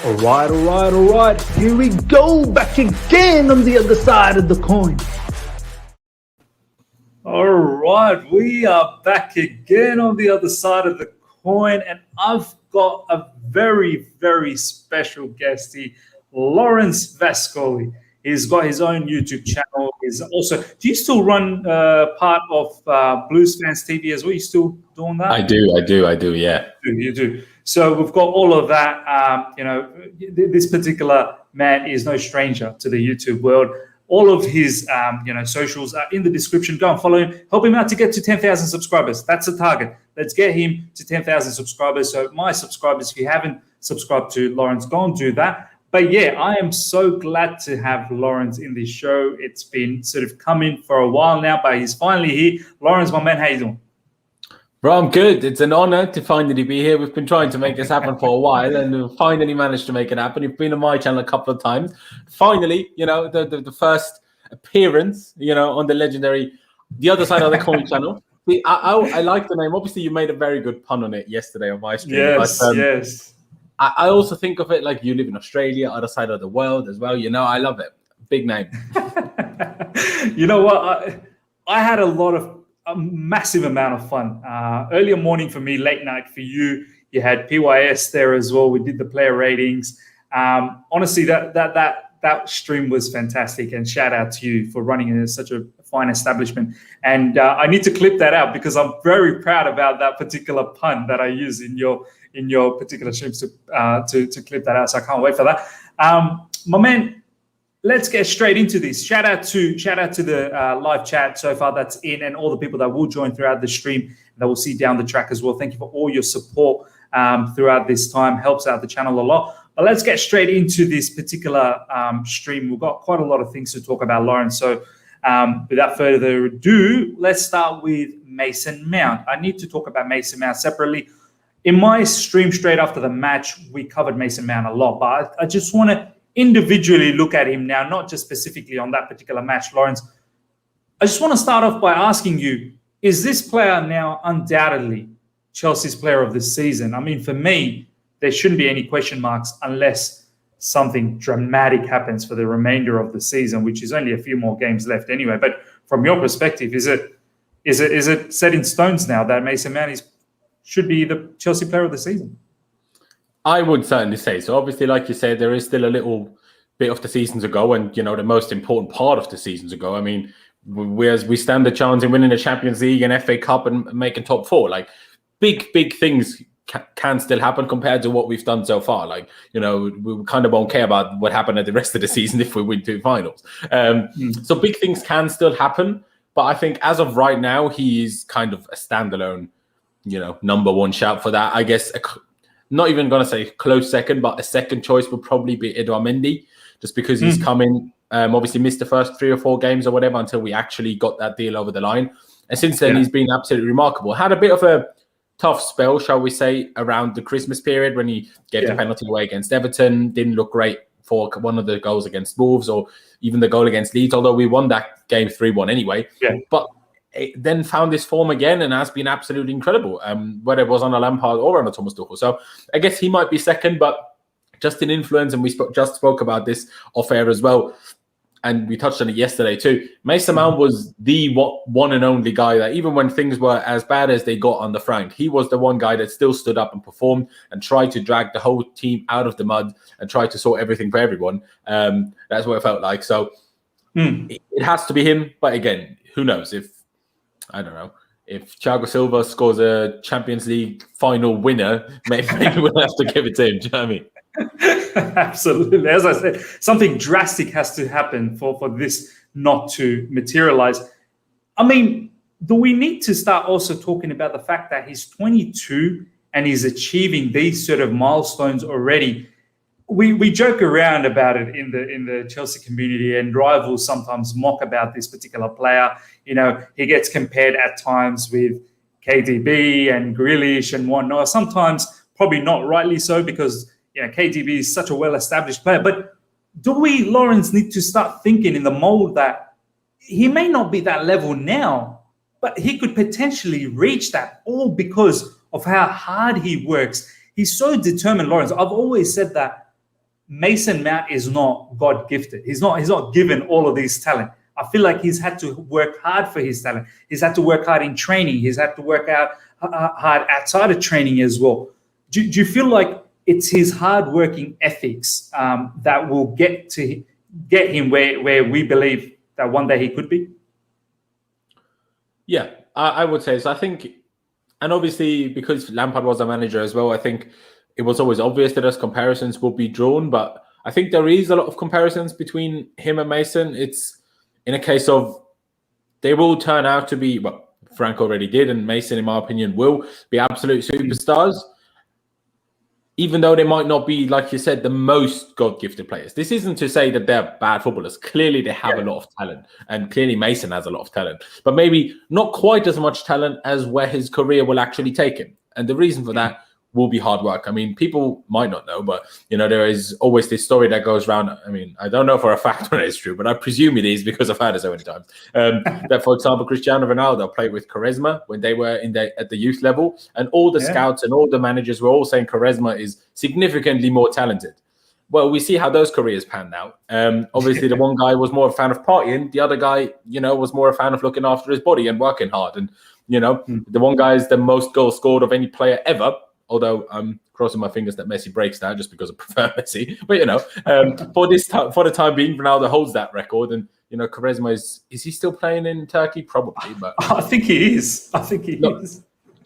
All right. Here we go, back again on the other side of the coin. All right, we are back again on the other side of the coin, and I've got a very, very special guest here, Laurenz Vescoli. He's got his own YouTube channel. He's also, do you still run part of Blues Fans TV as well? You still doing that? I do, yeah. You do. So we've got all of that. This particular man is no stranger to the YouTube world. All of his, socials are in the description. Go and follow him. Help him out to get to 10,000 subscribers. That's the target. Let's get him to 10,000 subscribers. So my subscribers, if you haven't subscribed to Laurenz, go and do that. But yeah, I am so glad to have Laurenz in this show. It's been sort of coming for a while now, but he's finally here. Laurenz, my man, how you doing? Bro, I'm good. It's an honor to finally be here. We've been trying to make this happen for a while, and we finally managed to make it happen. You've been on my channel a couple of times. Finally, the first appearance, on the legendary The Other Side of the Coin channel. See, I like the name. Obviously, you made a very good pun on it yesterday on my stream. Yes. I also think of it like you live in Australia, other side of the world as well. I love it. Big name. You know what? I had a massive amount of fun. Earlier morning for me, late night for you. You had PYS there as well. We did the player ratings. Honestly, that stream was fantastic, and shout out to you for running in such a fine establishment. And I need to clip that out because I'm very proud about that particular pun that I use in your particular streams to clip that out. So I can't wait for that. My man, let's get straight into this. Shout out to the live chat so far that's in, and all the people that will join throughout the stream that we'll see down the track as well. Thank you for all your support throughout this time. Helps out the channel a lot. But let's get straight into this particular stream. We've got quite a lot of things to talk about, Lauren. So without further ado, let's start with Mason Mount. I need to talk about Mason Mount separately. In my stream straight after the match, we covered Mason Mount a lot, but I just want to individually look at him now, not just specifically on that particular match, Laurenz. I just want to start off by asking you, is this player now undoubtedly Chelsea's player of the season? I mean, for me, there shouldn't be any question marks unless something dramatic happens for the remainder of the season, which is only a few more games left anyway. But from your perspective, is it set in stones now that Mason Mount should be the Chelsea player of the season? I would certainly say so. Obviously, like you said, there is still a little bit of the season to go, and the most important part of the season to go. I mean, we stand a chance in winning the Champions League and FA Cup and making top four. Like big things can still happen compared to what we've done so far. Like we kind of won't care about what happened at the rest of the season if we win 2 finals. So big things can still happen, but I think as of right now, he is kind of a standalone, number one shout for that. I guess. Not even going to say close second, but a second choice would probably be Edouard Mendy, just because he's come in, obviously missed the first 3 or 4 games or whatever until we actually got that deal over the line. And since then, he's been absolutely remarkable. Had a bit of a tough spell, shall we say, around the Christmas period when he gave the penalty away against Everton. Didn't look great for one of the goals against Wolves or even the goal against Leeds, although we won that game 3-1 anyway. Yeah. But it then found this form again and has been absolutely incredible, whether it was on a Lampard or on a Thomas Tuchel. So I guess he might be second, but just in influence, and we just spoke about this off air as well, and we touched on it yesterday too. Mason Mount was the one and only guy that even when things were as bad as they got on the Frank, he was the one guy that still stood up and performed and tried to drag the whole team out of the mud and tried to sort everything for everyone. That's what it felt like. So it has to be him. But again, who knows? I don't know. If Thiago Silva scores a Champions League final winner, maybe we'll have to give it to him. Do you know what I mean? Absolutely. As I said, something drastic has to happen for this not to materialize. I mean, do we need to start also talking about the fact that he's 22 and he's achieving these sort of milestones already? We joke around about it in the Chelsea community, and rivals sometimes mock about this particular player. He gets compared at times with KDB and Grealish and whatnot. Sometimes probably not rightly so, because KDB is such a well-established player. But do we, Laurenz, need to start thinking in the mold that he may not be that level now, but he could potentially reach that, all because of how hard he works? He's so determined, Laurenz. I've always said that Mason Mount is not God gifted. He's not given all of these talent. I feel like he's had to work hard for his talent. He's had to work hard in training. He's had to work out hard outside of training as well. Do you feel like it's his hard-working ethics that will get him where we believe that one day he could be? Yeah, I would say so. I think, and obviously because Lampard was a manager as well, I think it was always obvious that those comparisons would be drawn. But I think there is a lot of comparisons between him and Mason. It's in a case of they will turn out to be, well, Frank already did, and Mason, in my opinion, will be absolute superstars. Even though they might not be, like you said, the most God-gifted players. This isn't to say that they're bad footballers. Clearly, they have a lot of talent. And clearly, Mason has a lot of talent. But maybe not quite as much talent as where his career will actually take him. And the reason for that will be hard work. I mean, people might not know, but, there is always this story that goes around. I mean, I don't know for a fact whether it's true, but I presume it is because I've heard it so many times. That, for example, Cristiano Ronaldo played with Quaresma when they were at the youth level, and all the scouts and all the managers were all saying Quaresma is significantly more talented. Well, we see how those careers panned out. Obviously, the one guy was more a fan of partying. The other guy, was more a fan of looking after his body and working hard. And, the one guy is the most goals scored of any player ever. Although I'm crossing my fingers that Messi breaks that just because I prefer Messi. But, for the time being, Ronaldo holds that record. And, Quaresma is he still playing in Turkey? Probably. But I think he is. Is.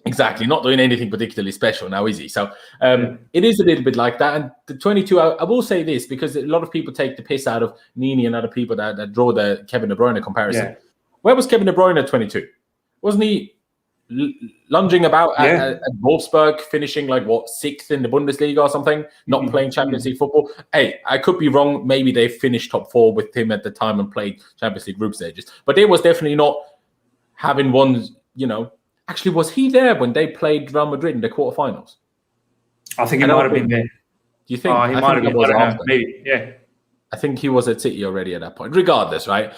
Exactly. Not doing anything particularly special now, is he? So it is a little bit like that. And the 22, I will say this, because a lot of people take the piss out of Nini and other people that draw the Kevin De Bruyne comparison. Yeah. Where was Kevin De Bruyne at 22? Wasn't he lunging about at Wolfsburg, finishing sixth in the Bundesliga or something, not playing Champions League football? Hey, I could be wrong. Maybe they finished top 4 with him at the time and played Champions League group stages. But they was definitely not having one, Actually, was he there when they played Real Madrid in the quarterfinals? I think he might have been there. Do you think? He might have been. I don't know. Maybe, yeah. I think he was at City already at that point. Regardless, right?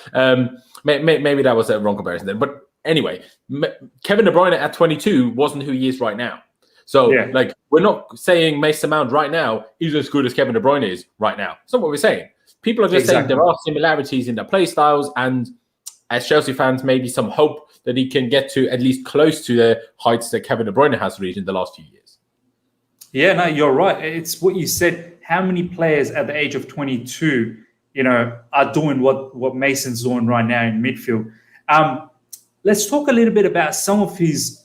Maybe that was a wrong comparison then. But anyway, Kevin De Bruyne at 22 wasn't who he is right now. So, we're not saying Mason Mount right now is as good as Kevin De Bruyne is right now. That's not what we're saying. People are just saying there are similarities in their play styles, and as Chelsea fans, maybe some hope that he can get to at least close to the heights that Kevin De Bruyne has reached in the last few years. Yeah, no, you're right. It's what you said. How many players at the age of 22, are doing what Mason's doing right now in midfield? Let's talk a little bit about some of his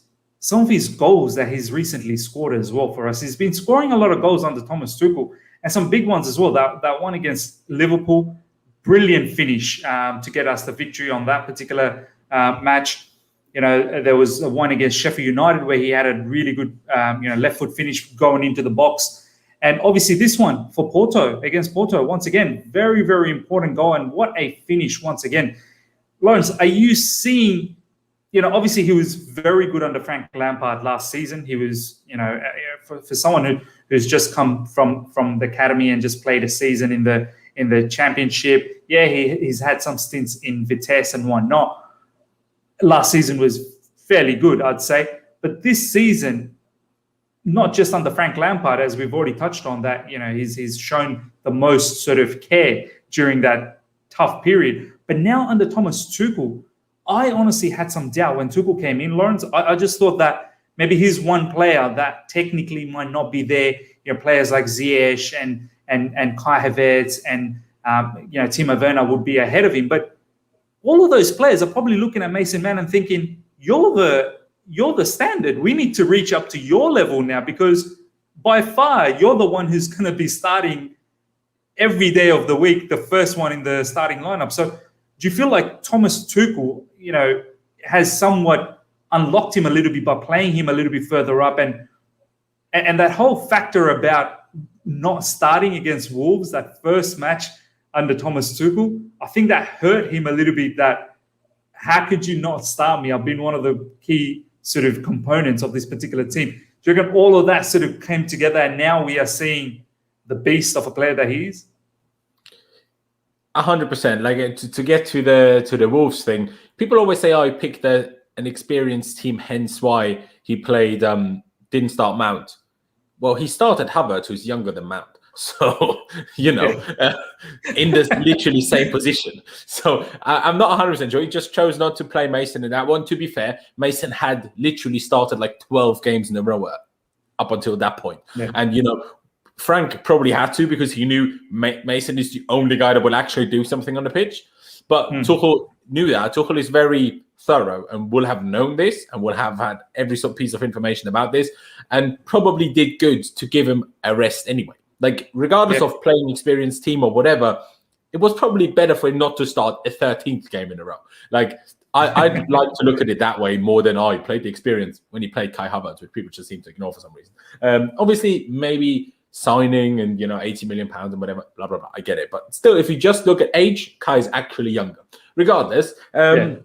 goals that he's recently scored as well for us. He's been scoring a lot of goals under Thomas Tuchel, and some big ones as well. That one against Liverpool, brilliant finish to get us the victory on that particular match. There was one against Sheffield United where he had a really good, left foot finish going into the box. And obviously this one for against Porto, once again, very, very important goal. And what a finish once again. Laurenz, are you seeing, obviously he was very good under Frank Lampard last season. He was, for someone who's just come from the academy and just played a season in the championship. Yeah, he's had some stints in Vitesse and whatnot. Last season was fairly good, I'd say. But this season, not just under Frank Lampard, as we've already touched on, that he's shown the most sort of care during that tough period. But now under Thomas Tuchel, I honestly had some doubt when Tuchel came in. Laurenz, I just thought that maybe he's one player that technically might not be there. Players like Ziyech and Kai Havertz and Timo Werner would be ahead of him. But all of those players are probably looking at Mason Mount and thinking, you're the standard. We need to reach up to your level now, because by far you're the one who's going to be starting every day of the week, the first one in the starting lineup. So do you feel like Thomas Tuchel, has somewhat unlocked him a little bit by playing him a little bit further up, and that whole factor about not starting against Wolves, that first match under Thomas Tuchel, I think that hurt him a little bit. That how could you not start me? I've been one of the key sort of components of this particular team. Do you reckon all of that sort of came together and now we are seeing the beast of a player that he is? 100%. Like to get to the Wolves thing, people always say, "Oh, he picked an experienced team, hence why he played didn't start Mount." Well, he started Havertz, who's younger than Mount. So, in this literally same position. So I'm not 100% sure. He just chose not to play Mason in that one. To be fair, Mason had literally started like 12 games in a row up until that point. Yeah. And, Frank probably had to because he knew Mason is the only guy that will actually do something on the pitch. But Tuchel knew that. Tuchel is very thorough and will have known this and will have had every sort of piece of information about this and probably did good to give him a rest anyway. Like, regardless of playing experienced team or whatever, it was probably better for him not to start a 13th game in a row. Like, I'd like to look at it that way more than I played the experience when he played Kai Havertz, which people just seem to ignore for some reason. Obviously, maybe signing and, £80 million and whatever, blah, blah, blah. I get it. But still, if you just look at age, Kai's actually younger. Regardless, I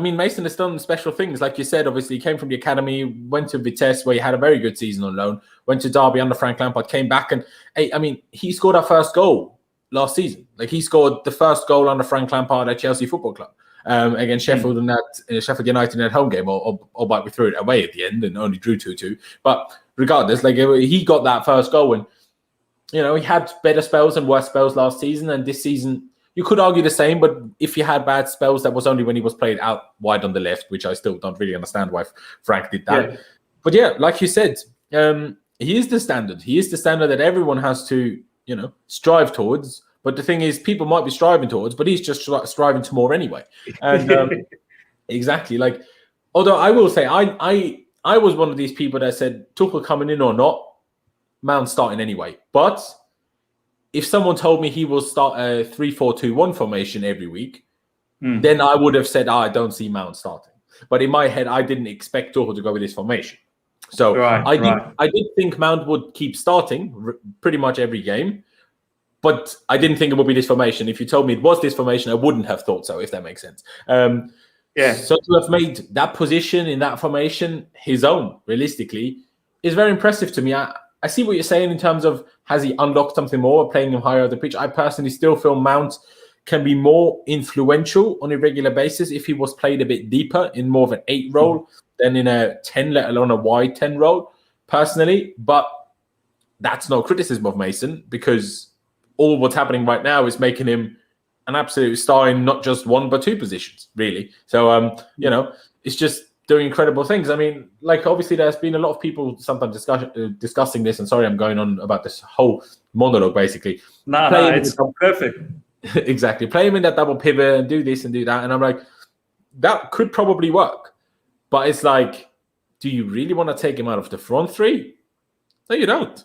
mean, Mason has done special things. Like you said, obviously, he came from the academy, went to Vitesse, where he had a very good season on loan, went to Derby under Frank Lampard, came back, and, he scored our first goal last season. Like, he scored the first goal under Frank Lampard at Chelsea Football Club against Sheffield in that Sheffield United in that home game, albeit we threw it away at the end and only drew 2-2. But regardless, like, he got that first goal, and, he had better spells and worse spells last season, and this season, you could argue the same, but if you had bad spells, that was only when he was played out wide on the left, which I still don't really understand why Frank did that. Yeah. But like you said, he is the standard. He is the standard that everyone has to, strive towards. But the thing is, people might be striving towards, but he's just striving to more anyway. And exactly. Like, although I will say, I was one of these people that said, Tuchel coming in or not, Mount starting anyway. But if someone told me he will start a 3-4-2-1 formation every week, then I would have said, I don't see Mount starting. But in my head, I didn't expect Tuchel to go with this formation. So I did think Mount would keep starting pretty much every game, but I didn't think it would be this formation. If you told me it was this formation, I wouldn't have thought so, if that makes sense. So to have made that position in that formation his own, realistically, is very impressive to me. I see what you're saying in terms of, has he unlocked something more, playing him higher on the pitch? I personally still feel Mount can be more influential on a regular basis if he was played a bit deeper in more of an 8 role than in a 10, let alone a wide 10 role, personally. But that's no criticism of Mason, because all what's happening right now is making him an absolute star in not just one, but 2 positions, really. So, it's just doing incredible things. I mean, like, obviously there's been a lot of people sometimes discussing this, and sorry I'm going on about this whole monologue, basically. No, it's perfect. Exactly. Play him in that double pivot and do this and do that. And I'm like, that could probably work. But it's like, do you really want to take him out of the front 3? No, you don't.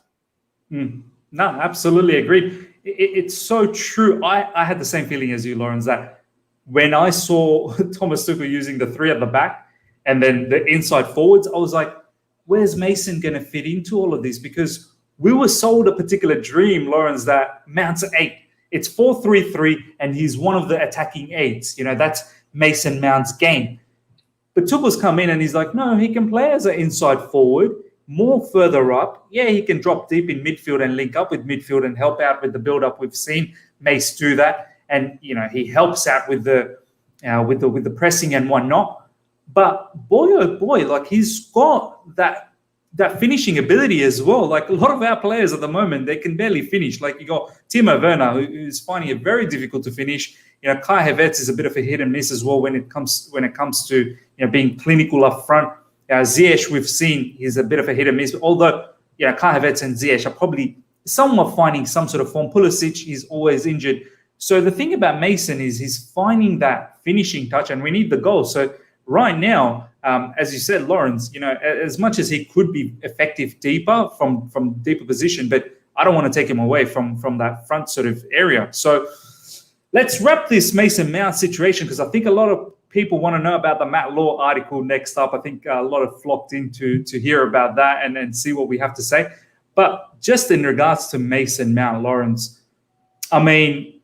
No, absolutely agreed. It's so true. I had the same feeling as you, Laurenz, that when I saw Thomas Tuchel using the 3 at the back, and then the inside forwards, I was like, where's Mason going to fit into all of this? Because we were sold a particular dream, Laurenz, that Mount's 8. It's 4-3-3, and he's one of the attacking 8s. That's Mason Mount's game. But Tuchel's come in and he's like, no, he can play as an inside forward, more further up. Yeah, he can drop deep in midfield and link up with midfield and help out with the build-up. We've seen Mace do that. And, he helps out with the pressing and whatnot. But boy, oh boy, like, he's got that finishing ability as well. Like, a lot of our players at the moment, they can barely finish. Like, you got Timo Werner, who's finding it very difficult to finish. Kai Havertz is a bit of a hit and miss as well when it comes to being clinical up front. Ziyech, we've seen, he's a bit of a hit and miss. Although, Kai Havertz and Ziyech are probably somewhat finding some sort of form. Pulisic is always injured. So the thing about Mason is he's finding that finishing touch, and we need the goal. So right now, as you said, Laurenz, as much as he could be effective deeper from deeper position, but I don't want to take him away from that front sort of area. So let's wrap this Mason Mount situation, because I think a lot of people want to know about the Matt Law article next up. I think a lot of flocked in to hear about that and see what we have to say. But just in regards to Mason Mount, Laurenz, I mean,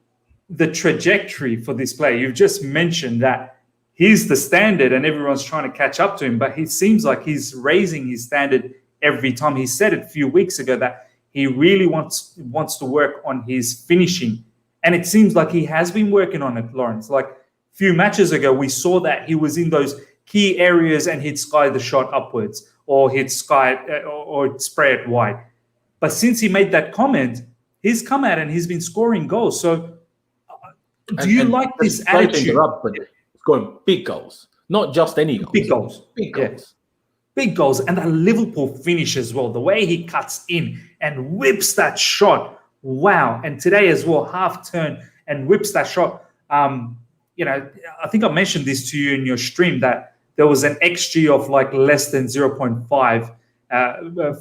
the trajectory for this player, you've just mentioned that he's the standard and everyone's trying to catch up to him, but he seems like he's raising his standard every time. He said it a few weeks ago that he really wants to work on his finishing. And it seems like he has been working on it, Laurenz. Like, a few matches ago, we saw that he was in those key areas and he'd sky the shot upwards, or he'd sky or spray it wide. But since he made that comment, he's come out and he's been scoring goals. So do you like this attitude? But scoring big goals, not just any goals. Big goals. Big goals. Yeah. Big goals. And that Liverpool finish as well, the way he cuts in and whips that shot. Wow. And today as well, half turn and whips that shot. You know, I think I mentioned this to you in your stream that there was an XG of like less than 0.5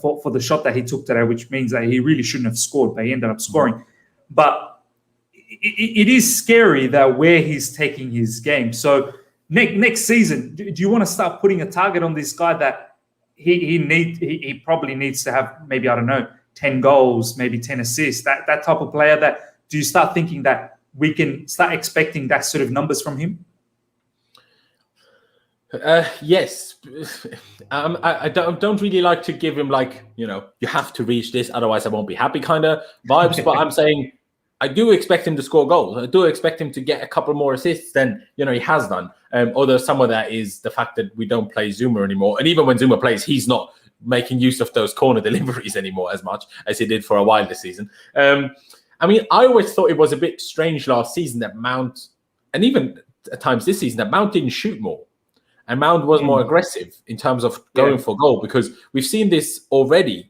for the shot that he took today, which means that he really shouldn't have scored, but he ended up scoring. But it is scary that where he's taking his game. So next season, do you want to start putting a target on this guy that he probably needs to have maybe, I don't know, 10 goals, maybe 10 assists, that type of player? That do you start thinking that we can start expecting that sort of numbers from him? Yes. I don't really like to give him like, you know, you have to reach this, otherwise I won't be happy kind of vibes. But I'm saying I do expect him to score goals. I do expect him to get a couple more assists than, you know, he has done. Although some of that is the fact that we don't play Zuma anymore. And even when Zuma plays, he's not making use of those corner deliveries anymore as much as he did for a while this season. I mean, I always thought it was a bit strange last season that Mount, and even at times this season, that Mount didn't shoot more. And Mount was more aggressive in terms of going for goal, because we've seen this already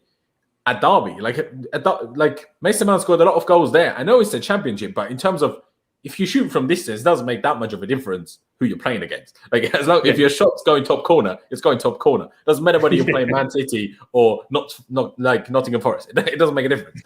at Derby. Like Mason Mount scored a lot of goals there. I know it's a championship, but in terms of if you shoot from distance, it doesn't make that much of a difference who you're playing against. Like as long if your shot's going top corner, it's going top corner. Doesn't matter whether you're playing Man City or not like Nottingham Forest. It doesn't make a difference.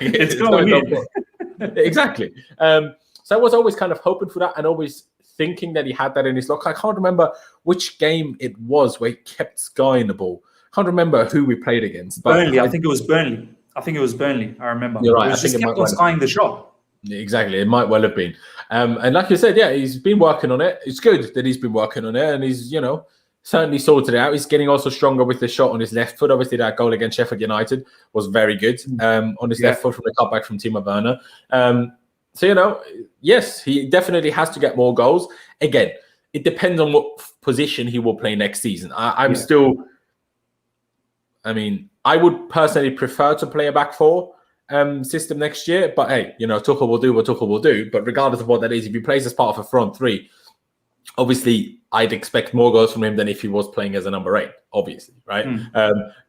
It's going top exactly. So I was always kind of hoping for that and always thinking that he had that in his lock. I can't remember which game it was where he kept skying the ball. I can't remember who we played against. But Burnley. I think it was Burnley. I remember. You're right. It was just kept on skying the shot. Exactly, it might well have been. And like you said, yeah, he's been working on it. It's good that he's been working on it, and he's, you know, certainly sorted it out. He's getting also stronger with the shot on his left foot. Obviously, that goal against Sheffield United was very good on his left foot from the cutback from Timo Werner. So, you know, yes, he definitely has to get more goals. Again, it depends on what position he will play next season. I mean, I would personally prefer to play a back four system next year, but hey, you know, Tuchel will do what Tuchel will do. But regardless of what that is, if he plays as part of a front three, obviously I'd expect more goals from him than if he was playing as a number 8, obviously, right?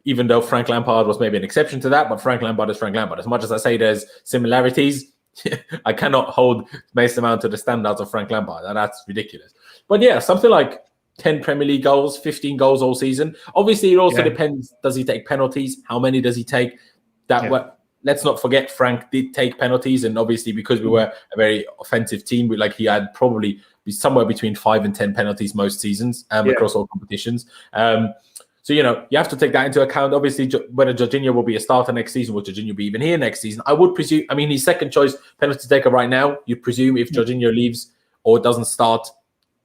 Even though Frank Lampard was maybe an exception to that, but Frank Lampard is Frank Lampard. As much as I say there's similarities, I cannot hold Mason Mount to the standards of Frank Lampard, and that's ridiculous. But yeah, something like 10 Premier League goals, 15 goals all season. Obviously, it also depends, does he take penalties? How many does he take? Let's not forget Frank did take penalties, and obviously because we were a very offensive team, he had probably be somewhere between 5 and 10 penalties most seasons across all competitions. So, you know, you have to take that into account. Obviously, whether Jorginho will be a starter next season, will Jorginho be even here next season? I would presume, I mean, he's second choice penalty taker right now. You'd presume if Jorginho leaves or doesn't start,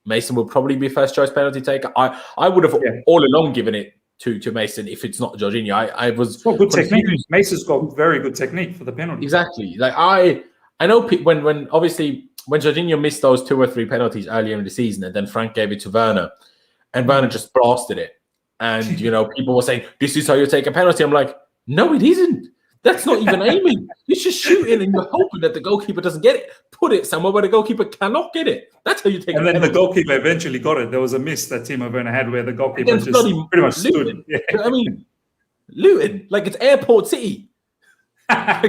Mason will probably be first choice penalty taker. I would have all along given it to Mason if it's not Jorginho. I was good technique. Mason's got very good technique for the penalty. Exactly. Like I know when Jorginho missed those 2 or 3 penalties earlier in the season, and then Frank gave it to Werner, and Werner just blasted it. And, you know, people were saying, this is how you take a penalty. I'm like, no, it isn't. That's not even aiming. It's just shooting and you're hoping that the goalkeeper doesn't get it. Put it somewhere where the goalkeeper cannot get it. That's how you take it. And then the goalkeeper eventually got it. There was a miss that Timo Werner had where the goalkeeper just pretty much stood. Yeah. I mean, Luton, like it's Airport City. Like, do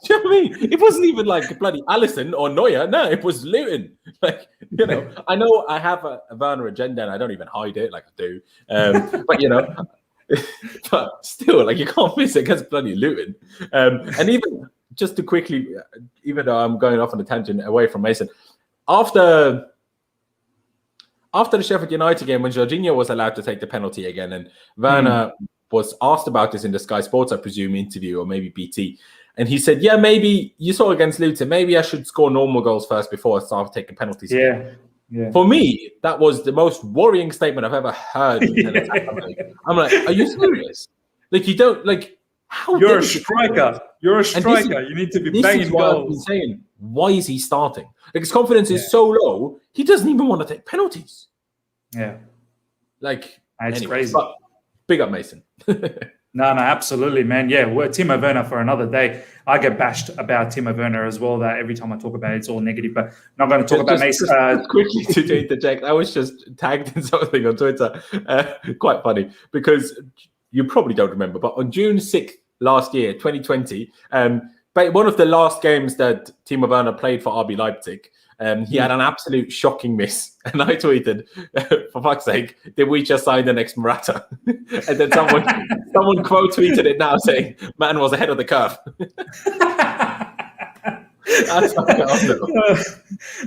you know what I mean? It wasn't even like bloody Alisson or Neuer. No, it was Luton. Like, you know, I know I have a Werner agenda and I don't even hide it like I do. But, you know, but still, like, you can't miss it against bloody Luton. And even just to quickly, even though I'm going off on a tangent away from Mason, after the Sheffield United game, when Jorginho was allowed to take the penalty again, and Werner was asked about this in the Sky Sports, I presume, interview, or maybe BT, and he said, yeah, maybe you saw against Luton, maybe I should score normal goals first before I start taking penalties. Yeah. For me, that was the most worrying statement I've ever heard. I'm like, are you serious? Like, you don't, like, how? You're a striker. You're a striker. You need to be banging goals. I've been saying, why is he starting? Like, his confidence is so low, he doesn't even want to take penalties. Yeah. Like, it's anyway, crazy. But big up Mason. No, absolutely, man. Yeah, we're Timo Werner for another day. I get bashed about Timo Werner as well. That every time I talk about it, it's all negative. But I'm not going to talk about Mason. Just quickly to interject, I was just tagged in something on Twitter. Quite funny because you probably don't remember, but on June 6th last year, 2020, but one of the last games that Timo Werner played for RB Leipzig, he had an absolute shocking miss. And I tweeted, for fuck's sake, did we just sign the next Morata? And then someone quote tweeted it now saying, man was ahead of the curve.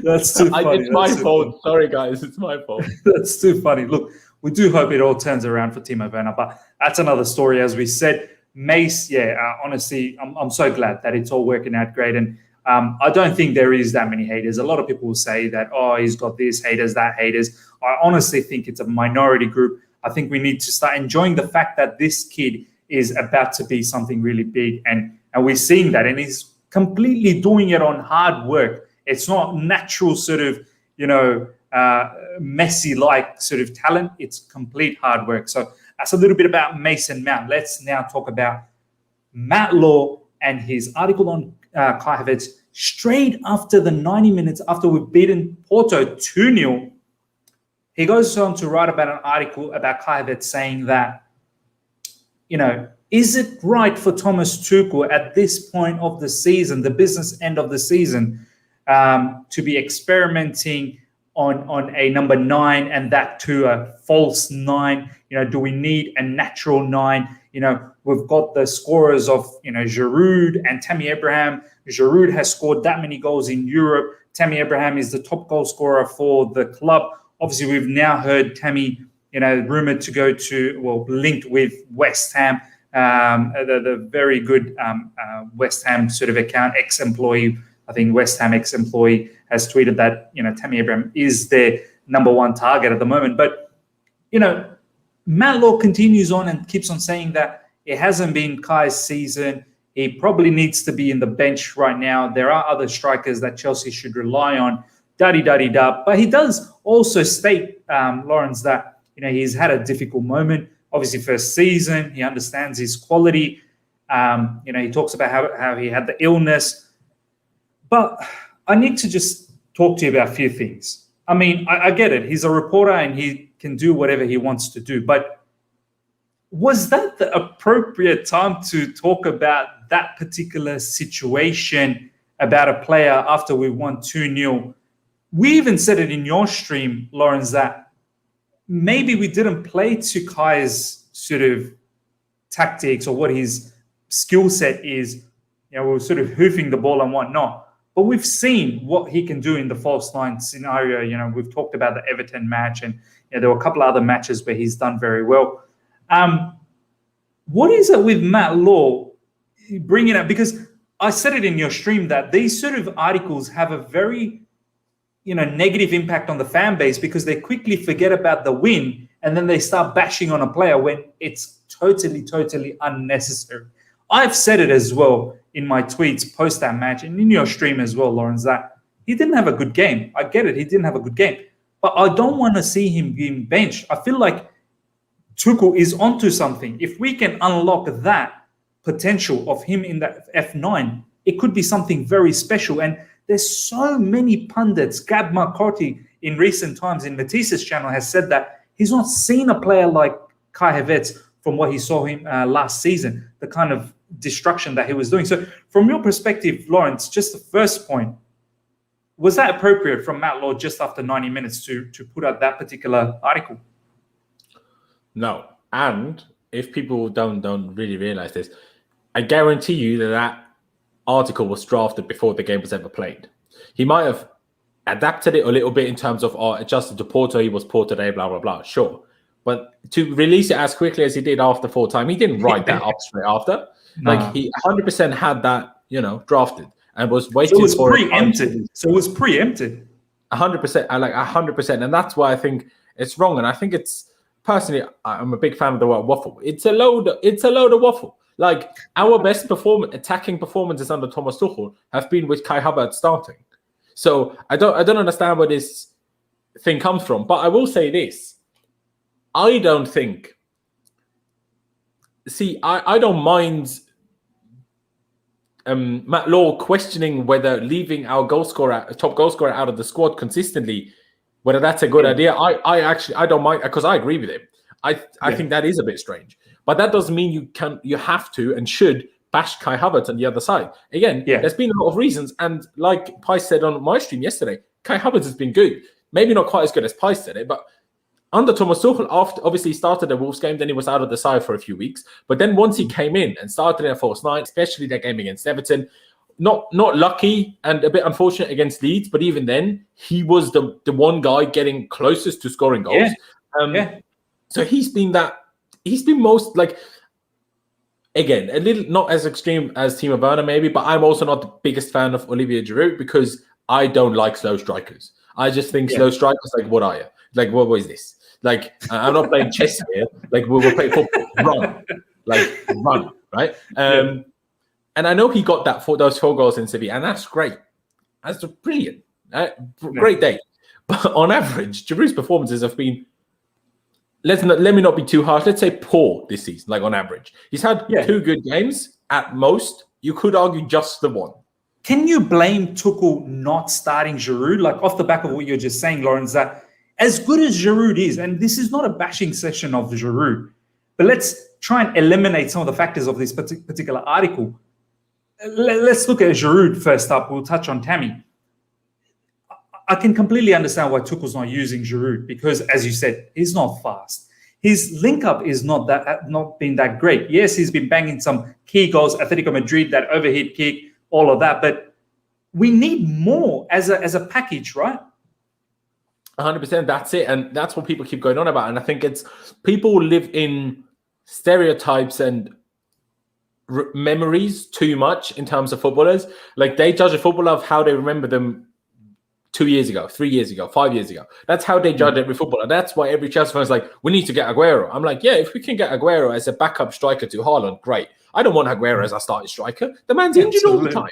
That's too funny. It's my fault. Sorry, guys. It's my fault. That's too funny. Look, we do hope it all turns around for Timo Werner, but that's another story. As we said, Mace, honestly, I'm so glad that it's all working out great. And I don't think there is that many haters. A lot of people will say that, oh, he's got this haters, that haters. I honestly think it's a minority group. I think we need to start enjoying the fact that this kid is about to be something really big. And we're seeing that. And he's completely doing it on hard work. It's not natural sort of, Messi-like sort of talent. It's complete hard work. So that's a little bit about Mason Mount. Let's now talk about Matt Law and his article on Kai Havertz. Straight after the 90 minutes, after we've beaten Porto 2-0, he goes on to write about an article about Kai Havertz saying that, is it right for Thomas Tuchel at this point of the season, the business end of the season, to be experimenting on a number 9 and that to a false 9? Do we need a natural 9? We've got the scorers of, Giroud and Tammy Abraham. Giroud has scored that many goals in Europe. Tammy Abraham is the top goal scorer for the club. Obviously, we've now heard Tammy, rumored to go linked with West Ham, the very good West Ham sort of account, ex-employee. I think West Ham ex-employee has tweeted that, Tammy Abraham is their number 1 target at the moment. But, Matt Law continues on and keeps on saying that it hasn't been Kai's season. He probably needs to be in the bench right now. There are other strikers that Chelsea should rely on, da-di-da-di-da. But he does also state, Laurenz, that, he's had a difficult moment. Obviously, first season, he understands his quality. He talks about how he had the illness. But I need to just talk to you about a few things. I mean, I get it. He's a reporter and he can do whatever he wants to do. But was that the appropriate time to talk about that particular situation about a player after we won 2-0? We even said it in your stream, Laurenz, that maybe we didn't play to Kai's sort of tactics or what his skill set is. We were sort of hoofing the ball and whatnot. But we've seen what he can do in the false 9 scenario. We've talked about the Everton match, and there were a couple of other matches where he's done very well. What is it with Matt Law bringing up? Because I said it in your stream that these sort of articles have a very, negative impact on the fan base because they quickly forget about the win and then they start bashing on a player when it's totally, totally unnecessary. I've said it as well in my tweets post that match and in your stream as well, Laurenz, that he didn't have a good game. I get it. He didn't have a good game. But I don't want to see him being benched. I feel like Tuchel is onto something. If we can unlock that potential of him in that F9, it could be something very special. And there's so many pundits. Gab Marcotti in recent times in Matisse's channel has said that he's not seen a player like Kai Havertz from what he saw him last season, the kind of destruction that he was doing. So from your perspective, Laurenz, just the first point, was that appropriate from Matt Law just after 90 minutes to put out that particular article? No. And if people don't really realize this, I guarantee you that article was drafted before the game was ever played. He might have adapted it a little bit in terms of adjusted to Porto. He was Porto today, blah, blah, blah. Sure. But to release it as quickly as he did after full time, he didn't write that up straight after. No. Like he 100% had that, drafted and was waiting for it. So it was preempted. 100%. I like 100%. And that's why I think it's wrong. And I think it's personally, I'm a big fan of the word waffle. It's a load of waffle. Like our best attacking performances under Thomas Tuchel have been with Kai Havertz starting. So I don't understand where this thing comes from. But I will say this. I don't think see, I don't mind Matt Law questioning whether leaving our top goal scorer out of the squad consistently, whether that's a good idea. I don't mind, because I agree with him. I think that is a bit strange, but that doesn't mean you have to and should bash Kai Havertz on the other side. Again, there's been a lot of reasons, and like Pi said on my stream yesterday, Kai Havertz has been good. Maybe not quite as good as Pi said it, but under Thomas Tuchel, after obviously started the Wolves game, then he was out of the side for a few weeks. But then once he came in and started in a false nine, especially that game against Everton, not lucky and a bit unfortunate against Leeds, but even then, he was the one guy getting closest to scoring goals. So he's been most, like, again, a little not as extreme as Timo Werner maybe, but I'm also not the biggest fan of Olivier Giroud because I don't like slow strikers. I just think slow strikers, like, what are you? Like, what was this? Like, I'm not playing chess here. Like, we're playing football. Run, right? And I know he got those 4 goals in Sevilla, and that's great. That's brilliant. Great day. But on average, Giroud's performances have been, let me not be too harsh, let's say poor this season, like on average. He's had 2 good games at most. You could argue just the one. Can you blame Tuchel not starting Giroud? Like, off the back of what you're just saying, Laurenz, that as good as Giroud is, and this is not a bashing session of Giroud, but let's try and eliminate some of the factors of this particular article. Let's look at Giroud first up. We'll touch on Tammy. I can completely understand why Tuchel's not using Giroud because, as you said, he's not fast. His link-up is not been that great. Yes, he's been banging some key goals, Atletico Madrid, that overhead kick, all of that, but we need more as a package, right? 100%, that's it. And that's what people keep going on about. And I think it's people live in stereotypes and memories too much in terms of footballers. Like, they judge a footballer of how they remember them 2 years ago, 3 years ago, 5 years ago. That's how they judge every footballer. That's why every Chelsea fan is like, we need to get Aguero. I'm like, yeah, if we can get Aguero as a backup striker to Haaland, great. I don't want Aguero as our starting striker. The man's injured all the time.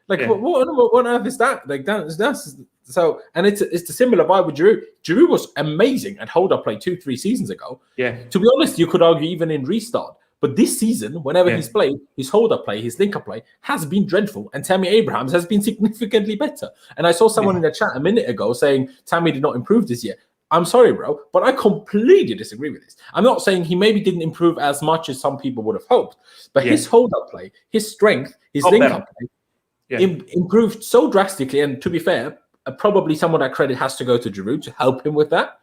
Like, what on earth is that? Like, that's so, and it's a similar vibe with Giroud. Giroud was amazing at hold-up play 2-3 seasons ago. Yeah. To be honest, you could argue even in restart. But this season, whenever he's played, his hold-up play, his link-up play has been dreadful, and Tammy Abrahams has been significantly better. And I saw someone in the chat a minute ago saying Tammy did not improve this year. I'm sorry, bro, but I completely disagree with this. I'm not saying he maybe didn't improve as much as some people would have hoped, but his hold-up play, his strength, his link-up play improved so drastically. And to be fair, probably some of that credit has to go to Giroud to help him with that.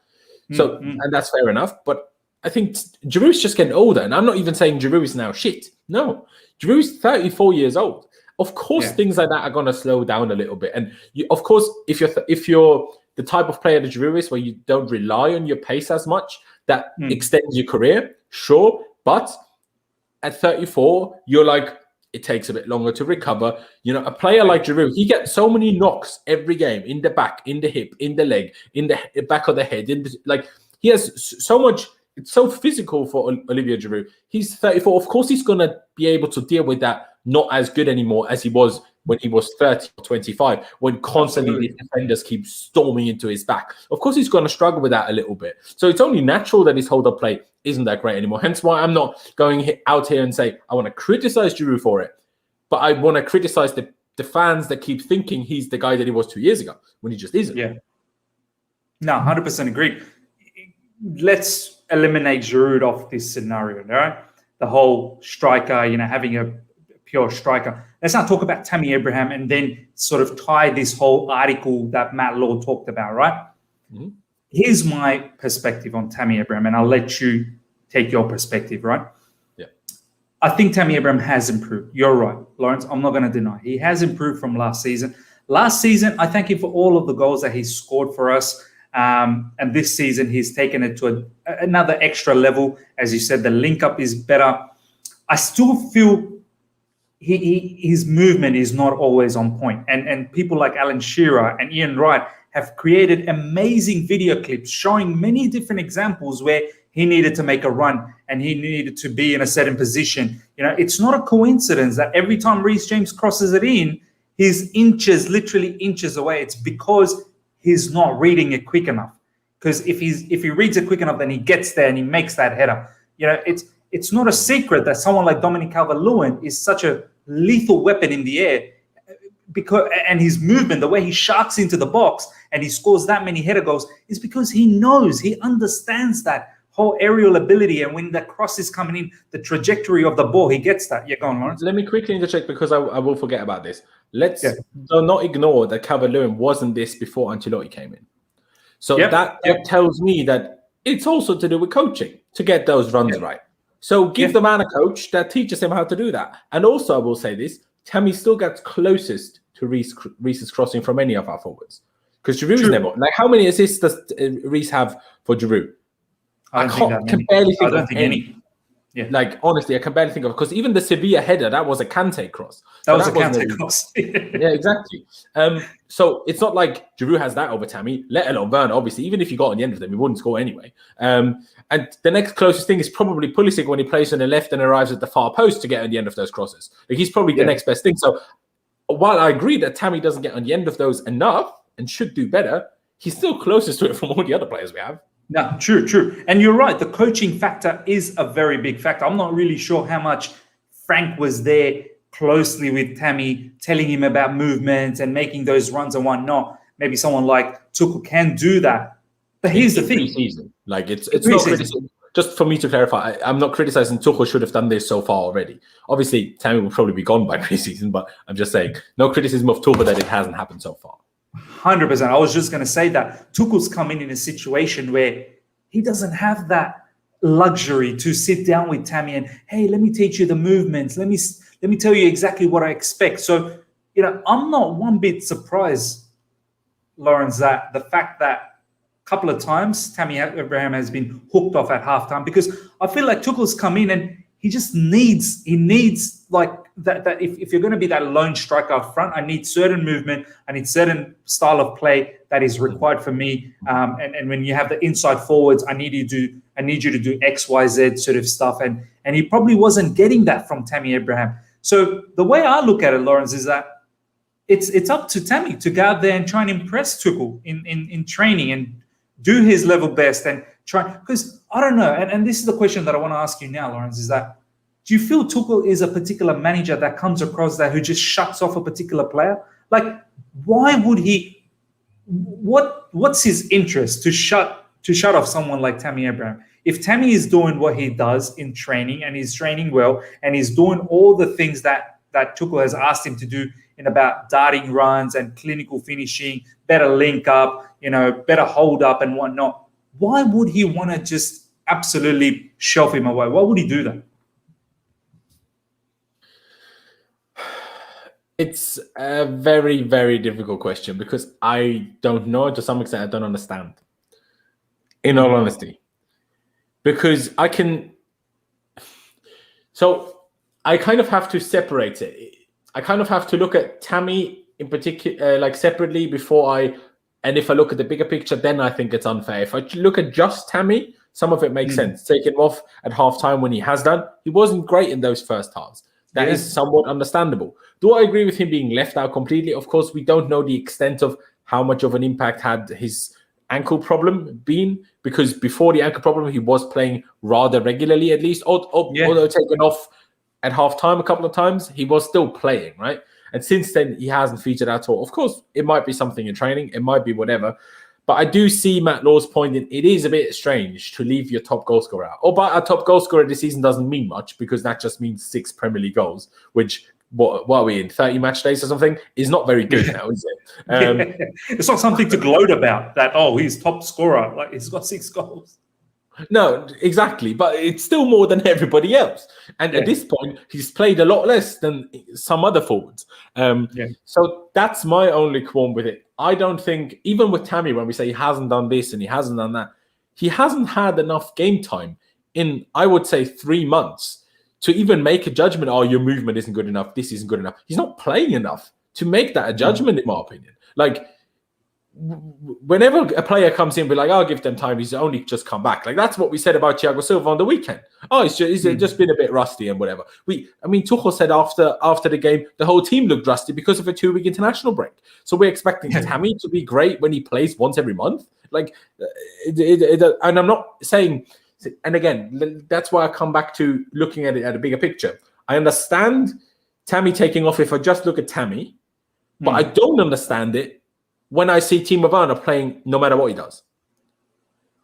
So, and that's fair enough. But I think Giroud's just getting older, and I'm not even saying Giroud is now shit. No, Giroud's 34 years old. Of course, things like that are going to slow down a little bit. And of course, if you're the type of player that Giroud is, where you don't rely on your pace as much, that extends your career, sure. But at 34, you're like, it takes a bit longer to recover. You know, a player like Giroud, he gets so many knocks every game, in the back, in the hip, in the leg, in the back of the head. He has so much. It's so physical for Olivier Giroud. He's 34. Of course, he's going to be able to deal with that. Not as good anymore as he was when he was 30 or 25, when constantly the defenders keep storming into his back. Of course, he's going to struggle with that a little bit. So it's only natural that his hold-up play isn't that great anymore. Hence why I'm not going out here and say, I want to criticize Giroud for it. But I want to criticize the fans that keep thinking he's the guy that he was 2 years ago, when he just isn't. Yeah. No, 100% agree. Let's eliminate Giroud off this scenario, all right? The whole striker, having a pure striker. Let's not talk about Tammy Abraham and then sort of tie this whole article that Matt Law talked about, right? Mm-hmm. Here's my perspective on Tammy Abraham, and I'll let you take your perspective, right? Yeah. I think Tammy Abraham has improved. You're right, Laurenz. I'm not going to deny. He has improved from last season. Last season, I thank him for all of the goals that he scored for us. And this season, he's taken it to another extra level. As you said, the link-up is better. I still feel his movement is not always on point. And people like Alan Shearer and Ian Wright have created amazing video clips showing many different examples where he needed to make a run and he needed to be in a certain position. It's not a coincidence that every time Reece James crosses it in, he's literally inches away. It's because he's not reading it quick enough. Because if he reads it quick enough, then he gets there and he makes that header. it's not a secret that someone like Dominic Calvert-Lewin is such a lethal weapon in the air, and his movement, the way he sharks into the box and he scores that many header goals, is because he understands that whole aerial ability, and when the cross is coming in, the trajectory of the ball, he gets that. Yeah, go on, Laurenz. Let me quickly interject because I will forget about this. Let's not ignore that Calvert-Lewin wasn't this before Ancelotti came in. So that tells me that it's also to do with coaching to get those runs right. So give the man a coach that teaches him how to do that. And also, I will say this, Tammy still gets closest to Reece's crossing from any of our forwards. Because Giroud's never... Like, how many assists does Reece have for Giroud? I can barely think of any. Yeah. Like, honestly, I can barely think of... Because even the Sevilla header, that was a Kante cross. That was a Kante cross. Yeah, exactly. So it's not like Giroud has that over Tammy, let alone Werner, obviously. Even if you got on the end of them, he wouldn't score anyway. And the next closest thing is probably Pulisic when he plays on the left and arrives at the far post to get on the end of those crosses. Like, he's probably the next best thing. So while I agree that Tammy doesn't get on the end of those enough and should do better, he's still closest to it from all the other players we have. No, true. And you're right. The coaching factor is a very big factor. I'm not really sure how much Frank was there closely with Tammy, telling him about movements and making those runs and whatnot. Maybe someone like Tuchel can do that. But here's the thing. Like, it's not criticism. Just for me to clarify, I'm not criticizing Tuchel should have done this so far already. Obviously, Tammy will probably be gone by pre-season, but I'm just saying, no criticism of Tuchel that it hasn't happened so far. 100%. I was just going to say that Tuchel's come in a situation where he doesn't have that luxury to sit down with Tammy and, hey, let me teach you the movements. Let me tell you exactly what I expect. So, I'm not one bit surprised, Laurenz, that the fact that a couple of times Tammy Abraham has been hooked off at halftime, because I feel like Tuchel's come in and he needs like that if you're going to be that lone striker up front, I need certain movement, I need certain style of play that is required for me. And when you have the inside forwards, I need you to do X, Y, Z sort of stuff. And he probably wasn't getting that from Tammy Abraham. So the way I look at it, Laurenz, is that it's up to Tammy to go out there and try and impress Tuchel in training and do his level best and try, because I don't know, and this is the question that I want to ask you now, Laurenz, is that do you feel Tuchel is a particular manager that comes across that who just shuts off a particular player? Like, why would he? What's his interest to shut off someone like Tammy Abraham? If Tammy is doing what he does in training and he's training well and he's doing all the things that Tuchel has asked him to do in about darting runs and clinical finishing, better link up, better hold up and whatnot, why would he want to just absolutely shelf him away? Why would he do that? It's a very, very difficult question because I don't know. To some extent, I don't understand. In all honesty. Because I kind of have to separate it. I kind of have to look at Tammy in particular, separately and if I look at the bigger picture, then I think it's unfair. If I look at just Tammy, some of it makes sense. Take him off at halftime when he has done. He wasn't great in those first halves. That is somewhat understandable. Do I agree with him being left out completely? Of course, we don't know the extent of how much of an impact had his ankle problem been, because before the ankle problem, he was playing rather regularly, at least. Although taken off at halftime a couple of times, he was still playing, right? And since then, he hasn't featured at all. Of course, it might be something in training. It might be whatever. But I do see Matt Law's point in it is a bit strange to leave your top goal scorer out. But a top goal scorer this season doesn't mean much because that just means 6 Premier League goals, which, what are we in, 30 match days or something? Is not very good now, is it? It's not something to gloat about that, he's top scorer. Like, he's got 6 goals. No, exactly. But it's still more than everybody else. And at this point, he's played a lot less than some other forwards. So that's my only qualm with it. I don't think, even with Tammy, when we say he hasn't done this and he hasn't done that, he hasn't had enough game time in, I would say, 3 months to even make a judgment, your movement isn't good enough, this isn't good enough. He's not playing enough to make that a judgment, in my opinion. Like, whenever a player comes in, we're like, I'll give them time, he's only just come back. Like, that's what we said about Thiago Silva on the weekend. He's just been a bit rusty and whatever. Tuchel said after the game, the whole team looked rusty because of a 2-week international break. So we're expecting Tammy to be great when he plays once every month. And I'm not saying And again, that's why I come back to looking at it at a bigger picture. I understand Tammy taking off if I just look at Tammy, but I don't understand it when I see Timo Werner playing no matter what he does.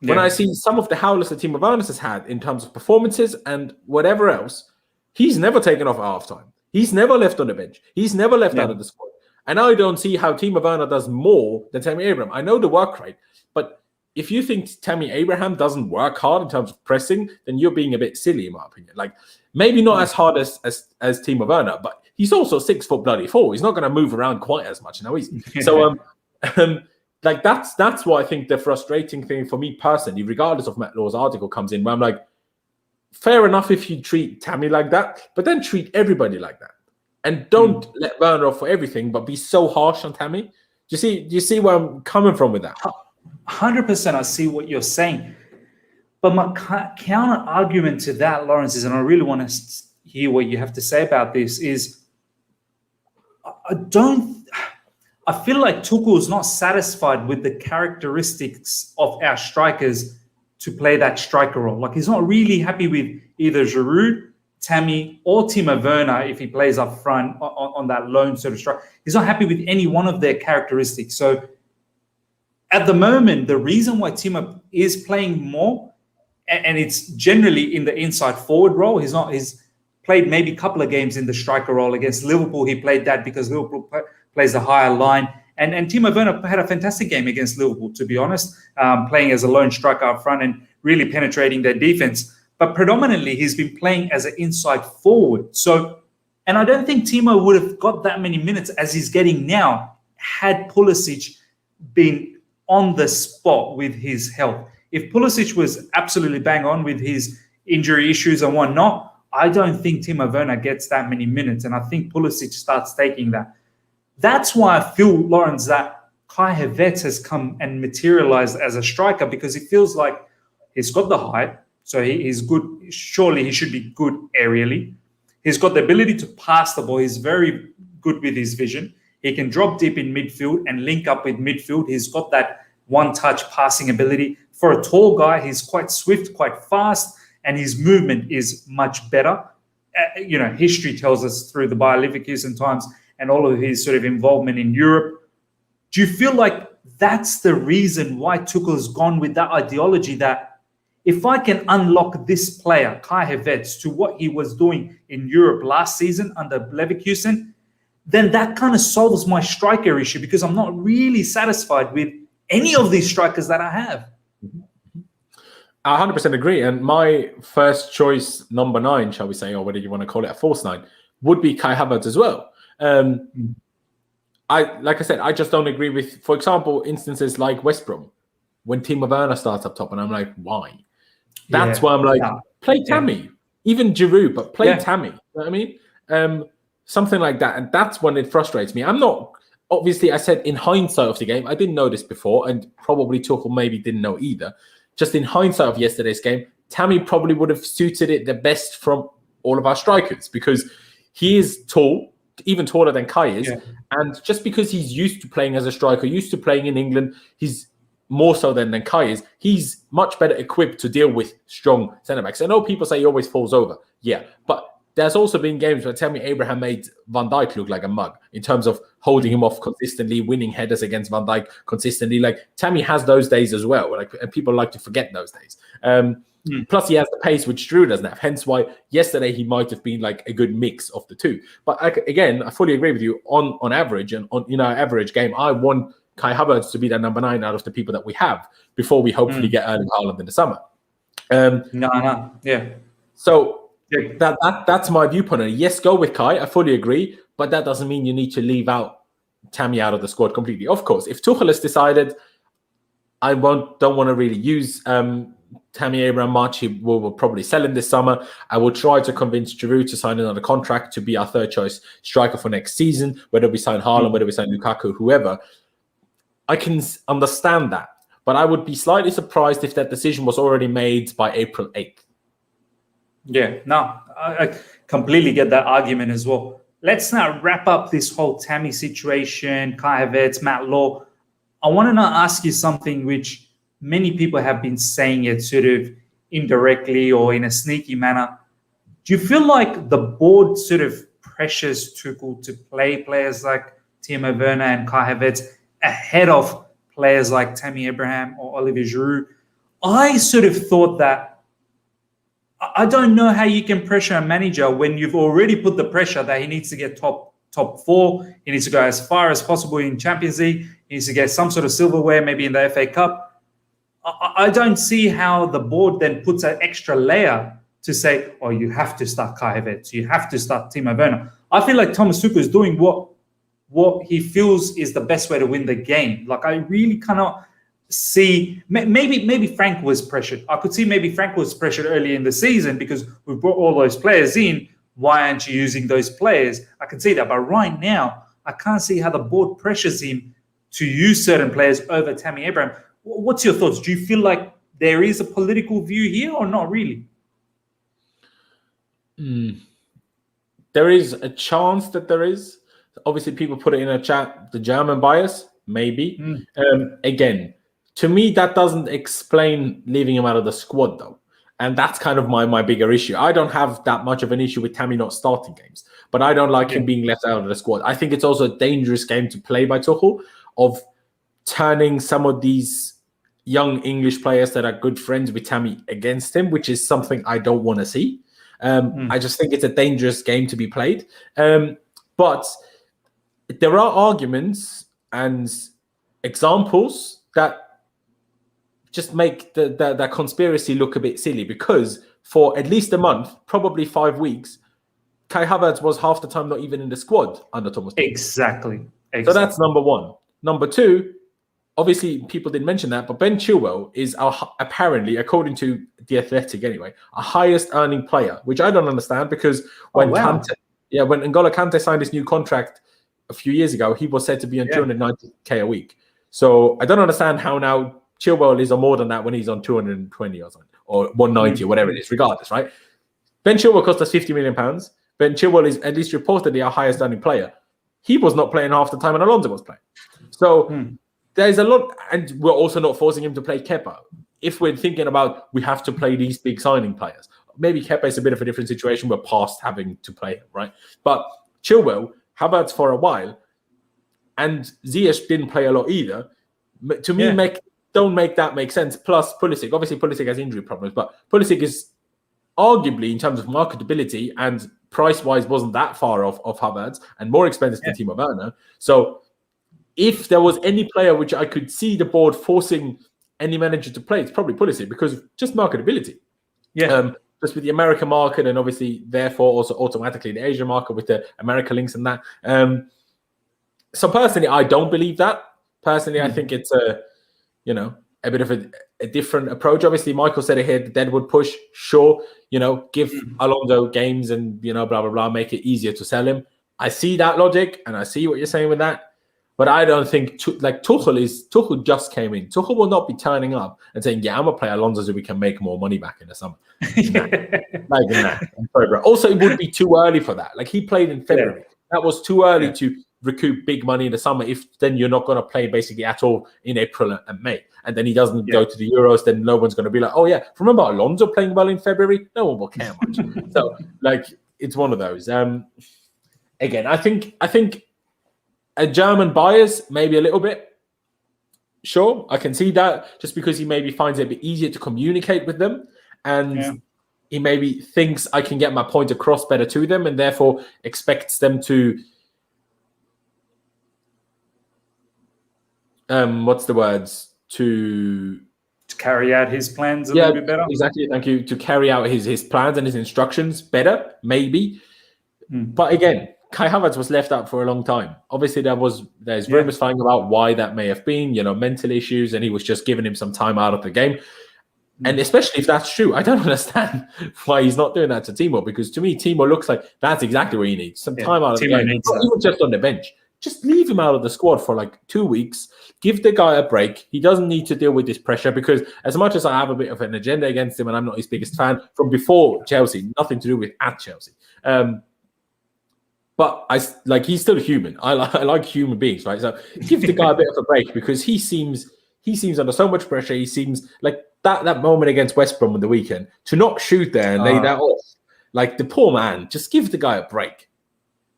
When I see some of the howlers that Timo Werner has had in terms of performances and whatever else, he's never taken off at halftime. He's never left on the bench. He's never left out of the squad. And I don't see how Timo Werner does more than Tammy Abraham. I know the work rate, but if you think Tammy Abraham doesn't work hard in terms of pressing, then you're being a bit silly, in my opinion. Like, maybe not as hard as Timo Werner, but he's also 6'4". He's not going to move around quite as much now, is he? So, like that's why I think the frustrating thing for me personally, regardless of Matt Law's article, comes in where I'm like, fair enough if you treat Tammy like that, but then treat everybody like that, and don't let Werner off for everything, but be so harsh on Tammy. Do you see where I'm coming from with that? 100%, I see what you're saying, but my counter argument to that, Laurenz, is, and I really want to hear what you have to say about this, is I feel like Tuchel is not satisfied with the characteristics of our strikers to play that striker role. Like, he's not really happy with either Giroud, Tammy, or Timo Werner if he plays up front on that lone sort of strike. He's not happy with any one of their characteristics. So at the moment, the reason why Timo is playing more, and it's generally in the inside forward role, he's played maybe a couple of games in the striker role. Against Liverpool, he played that because Liverpool plays the higher line. And Timo Werner had a fantastic game against Liverpool, to be honest, playing as a lone striker up front and really penetrating their defense. But predominantly, he's been playing as an inside forward. So, and I don't think Timo would have got that many minutes as he's getting now had Pulisic been on the spot with his health. If Pulisic was absolutely bang on with his injury issues and whatnot, I don't think Timo Werner gets that many minutes. And I think Pulisic starts taking that. That's why I feel, Laurenz, that Kai Havertz has come and materialized as a striker, because it feels like he's got the height, so he's good. Surely he should be good aerially. He's got the ability to pass the ball. He's very good with his vision. He can drop deep in midfield and link up with midfield. He's got that one-touch passing ability. For a tall guy, he's quite swift, quite fast, and his movement is much better. History tells us through the Bayer Leverkusen times and all of his sort of involvement in Europe. Do you feel like that's the reason why Tuchel's gone with that ideology that if I can unlock this player, Kai Havertz, to what he was doing in Europe last season under Leverkusen, then that kind of solves my striker issue, because I'm not really satisfied with any of these strikers that I have. I 100% agree. And my first choice, number 9, shall we say, or whatever you want to call it, a false 9, would be Kai Havertz as well. Like I said, I just don't agree with, for example, instances like West Brom, when Timo Werner starts up top, and I'm like, why? That's why I'm like, play Tammy, even Giroud, but play Tammy. You know what I mean? Something like that, and that's when it frustrates me. I'm not, obviously, I said in hindsight of the game, I didn't know this before, and probably Tuchel maybe didn't know either. Just in hindsight of yesterday's game, Tammy probably would have suited it the best from all of our strikers, because he is tall, even taller than Kai is. Yeah. And just because he's used to playing as a striker, used to playing in England, he's more so than Kai is, he's much better equipped to deal with strong centre-backs. I know people say he always falls over. Yeah, but there's also been games where Tammy Abraham made Van Dijk look like a mug in terms of holding him off consistently, winning headers against Van Dijk consistently. Like, Tammy has those days as well, and people like to forget those days. Plus, he has the pace which Drew doesn't have. Hence why yesterday he might have been like a good mix of the two. But again, I fully agree with you. On average, and on our average game, I want Kai Havertz to be that number 9 out of the people that we have before we hopefully get Erling Haaland in the summer. So that's my viewpoint on it. Yes, go with Kai. I fully agree, but that doesn't mean you need to leave out Tammy out of the squad completely. Of course, if Tuchel has decided I don't want to really use Tammy Abraham much, he will probably sell him this summer. I will try to convince Giroud to sign another contract to be our third choice striker for next season, whether we sign Haaland, whether we sign Lukaku, whoever. I can understand that, but I would be slightly surprised if that decision was already made by April 8th. Yeah, no, I completely get that argument as well. Let's now wrap up this whole Tammy situation, Kai Havertz, Matt Law. I want to now ask you something which many people have been saying it sort of indirectly or in a sneaky manner. Do you feel like the board sort of pressures Tuchel to play players like Timo Werner and Kai Havertz ahead of players like Tammy Abraham or Olivier Giroud? I sort of thought that I don't know how you can pressure a manager when you've already put the pressure that he needs to get top four, he needs to go as far as possible in Champions League, he needs to get some sort of silverware, maybe in the FA Cup. I don't see how the board then puts an extra layer to say, oh, you have to start Kai Havertz, you have to start Timo Werner. I feel like Thomas Tuchel is doing what he feels is the best way to win the game. Like, I really cannot see, maybe Frank was pressured. I could see maybe Frank was pressured early in the season because we brought all those players in. Why aren't you using those players? I can see that. But right now, I can't see how the board pressures him to use certain players over Tammy Abraham. What's your thoughts? Do you feel like there is a political view here or not really? There is a chance that there is. Obviously, people put it in a chat, the German bias, maybe. Again, to me, that doesn't explain leaving him out of the squad, though. And that's kind of my bigger issue. I don't have that much of an issue with Tammy not starting games, but I don't like him being left out of the squad. I think it's also a dangerous game to play by Tuchel of turning some of these young English players that are good friends with Tammy against him, which is something I don't want to see. I just think it's a dangerous game to be played. But there are arguments and examples that just make that conspiracy look a bit silly, because for at least a month, probably 5 weeks, Kai Havertz was half the time not even in the squad under Thomas Tuchel. Exactly. So that's number one. Number two, obviously people didn't mention that, but Ben Chilwell is apparently, according to The Athletic anyway, a highest earning player, which I don't understand, because when when N'Golo Kante signed his new contract a few years ago, he was said to be on 290k a week. So I don't understand how now Chilwell is on more than that when he's on 220 or something, or 190 or whatever it is, regardless, right? Ben Chilwell cost us £50 million. Ben Chilwell is at least reportedly our highest earning player. He was not playing half the time and Alonso was playing. So there's a lot, and we're also not forcing him to play Kepa. If we're thinking about we have to play these big signing players, maybe Kepa is a bit of a different situation. We're past having to play him, right? But Chilwell, Havertz for a while, and Ziyech didn't play a lot either. To me, don't make that make sense. Plus Pulisic. Obviously, Pulisic has injury problems, but Pulisic is arguably, in terms of marketability and price-wise, wasn't that far off of Havertz and more expensive than Timo Werner. So if there was any player which I could see the board forcing any manager to play, it's probably Pulisic, because of just marketability. Just with the American market, and obviously, therefore, also automatically the Asian market with the America links and that. So personally, I don't believe that. Personally, I think it's a bit of a different approach. Obviously, Michael said it here, the Deadwood push, sure, give Alonso games and, blah, blah, blah, make it easier to sell him. I see that logic, and I see what you're saying with that. But I don't think, Tuchel just came in. Tuchel will not be turning up and saying, I'm going to play Alonso so we can make more money back in the summer. Nah. I'm sorry, bro. Also, it would be too early for that. Like, he played in February. That was too early to recoup big money in the summer, if then you're not going to play basically at all in April and May. And then he doesn't go to the Euros, then no one's going to be like, oh, yeah, remember Alonso playing well in February? No one will care much. So, it's one of those. Again, I think a German bias, maybe a little bit. Sure, I can see that, just because he maybe finds it a bit easier to communicate with them, and he maybe thinks I can get my point across better to them, and therefore expects them to to carry out his plans a little bit better. Exactly, thank you. To carry out his plans and his instructions better, maybe. But again, Kai Havertz was left out for a long time. Obviously, there's rumors flying about why that may have been, mental issues, and he was just giving him some time out of the game. And especially if that's true, I don't understand why he's not doing that to Timo, because to me, Timo looks like that's exactly what he needs. Some time out of the game, not even just on the bench. Just leave him out of the squad for 2 weeks. Give the guy a break. He doesn't need to deal with this pressure, because as much as I have a bit of an agenda against him and I'm not his biggest fan from before Chelsea, nothing to do with at Chelsea. But he's still human. I like human beings, right? So give the guy a bit of a break, because he seems he seems under so much pressure. He seems like that moment against West Brom on the weekend, to not shoot there and lay that off. Like, the poor man, just give the guy a break.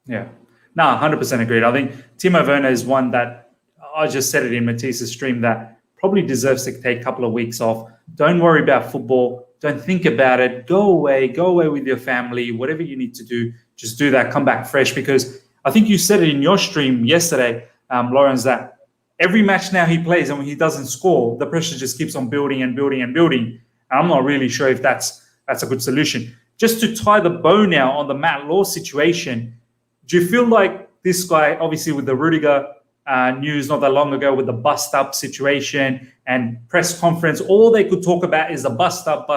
Yeah. No, 100% agreed. I think Timo Werner is one that, I just said it in Matisse's stream, that probably deserves to take a couple of weeks off. Don't worry about football. Don't think about it. Go away with your family. Whatever you need to do, just do that. Come back fresh. Because I think you said it in your stream yesterday, Laurenz, that every match now he plays, and when he doesn't score, the pressure just keeps on building and building and building. And I'm not really sure if that's a good solution. Just to tie the bow now on the Matt Law situation, do you feel like this guy, obviously with the Rudiger news not that long ago with the bust-up situation and press conference, all they could talk about is the bust-up,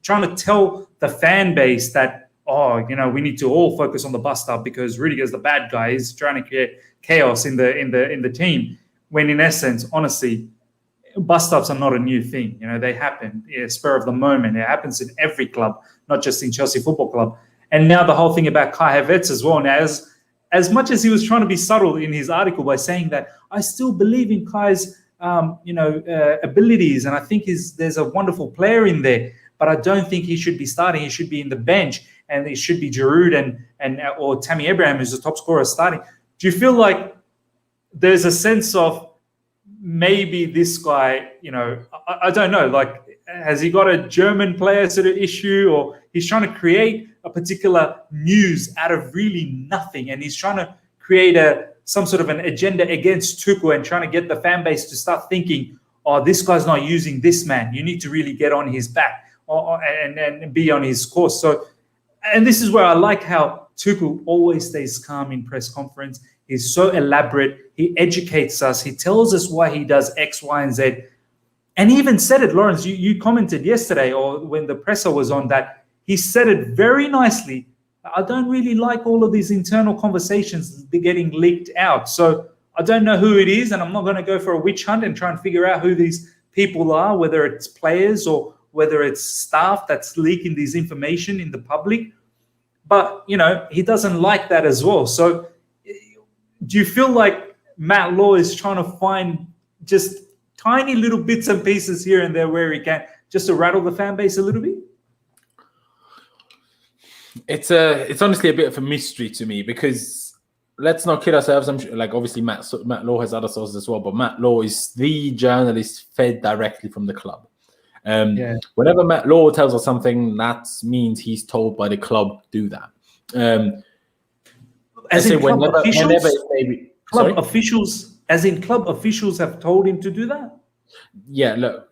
trying to tell the fan base that, we need to all focus on the bust-up because Rudiger's the bad guy. He's trying to create chaos in the team. When in essence, honestly, bust-ups are not a new thing. They happen, spur of the moment. It happens in every club, not just in Chelsea Football Club. And now the whole thing about Kai Havertz as well. Now, as much as he was trying to be subtle in his article by saying that I still believe in Kai's abilities, and I think there's a wonderful player in there, but I don't think he should be starting. He should be in the bench, and it should be Giroud or Tammy Abraham, who's the top scorer, starting. Do you feel like there's a sense of maybe this guy, I don't know, like, has he got a German player sort of issue, or he's trying to create a particular news out of really nothing, and he's trying to create some sort of an agenda against Tuchel and trying to get the fan base to start thinking, this guy's not using this man. You need to really get on his back and be on his course. So, and this is where I like how Tuchel always stays calm in press conference. He's so elaborate. He educates us. He tells us why he does X, Y, and Z. And he even said it, Laurenz, you commented yesterday or when the presser was on that, he said it very nicely. I don't really like all of these internal conversations getting leaked out. So I don't know who it is, and I'm not going to go for a witch hunt and try and figure out who these people are, whether it's players or whether it's staff that's leaking this information in the public. But, he doesn't like that as well. So do you feel like Matt Law is trying to find just tiny little bits and pieces here and there where he can, just to rattle the fan base a little bit? It's honestly a bit of a mystery to me, because let's not kid ourselves. I'm sure, like, obviously Matt Law has other sources as well, but Matt Law is the journalist fed directly from the club. Whenever Matt Law tells us something, that means he's told by the club to do that. Club officials have told him to do that? Yeah, look,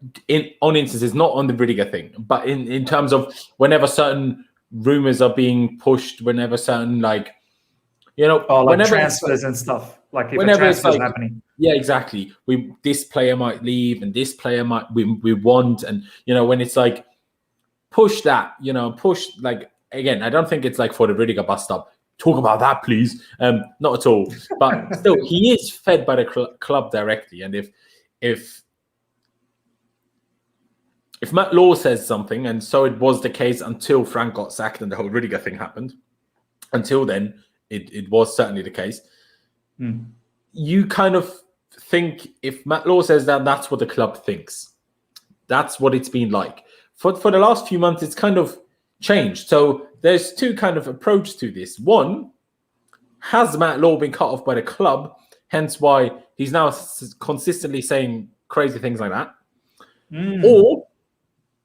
on instances, not on the Rudiger thing, but in terms of whenever certain rumors are being pushed, whenever certain whenever transfers and stuff, like if a transfer is happening. Yeah, exactly. This player might leave, and this player we want, and when it's like push that, push, like, again, I don't think it's like for the Rudiger bust up. Talk about that, please. Not at all. But still, he is fed by the club directly, and if Matt Law says something, and so it was the case until Frank got sacked and the whole Rudiger thing happened. Until then, it was certainly the case. You kind of think if Matt Law says that, that's what the club thinks. That's what it's been like. For the last few months, it's kind of changed. So there's two kind of approaches to this. One, has Matt Law been cut off by the club? Hence why he's now consistently saying crazy things like that. Or,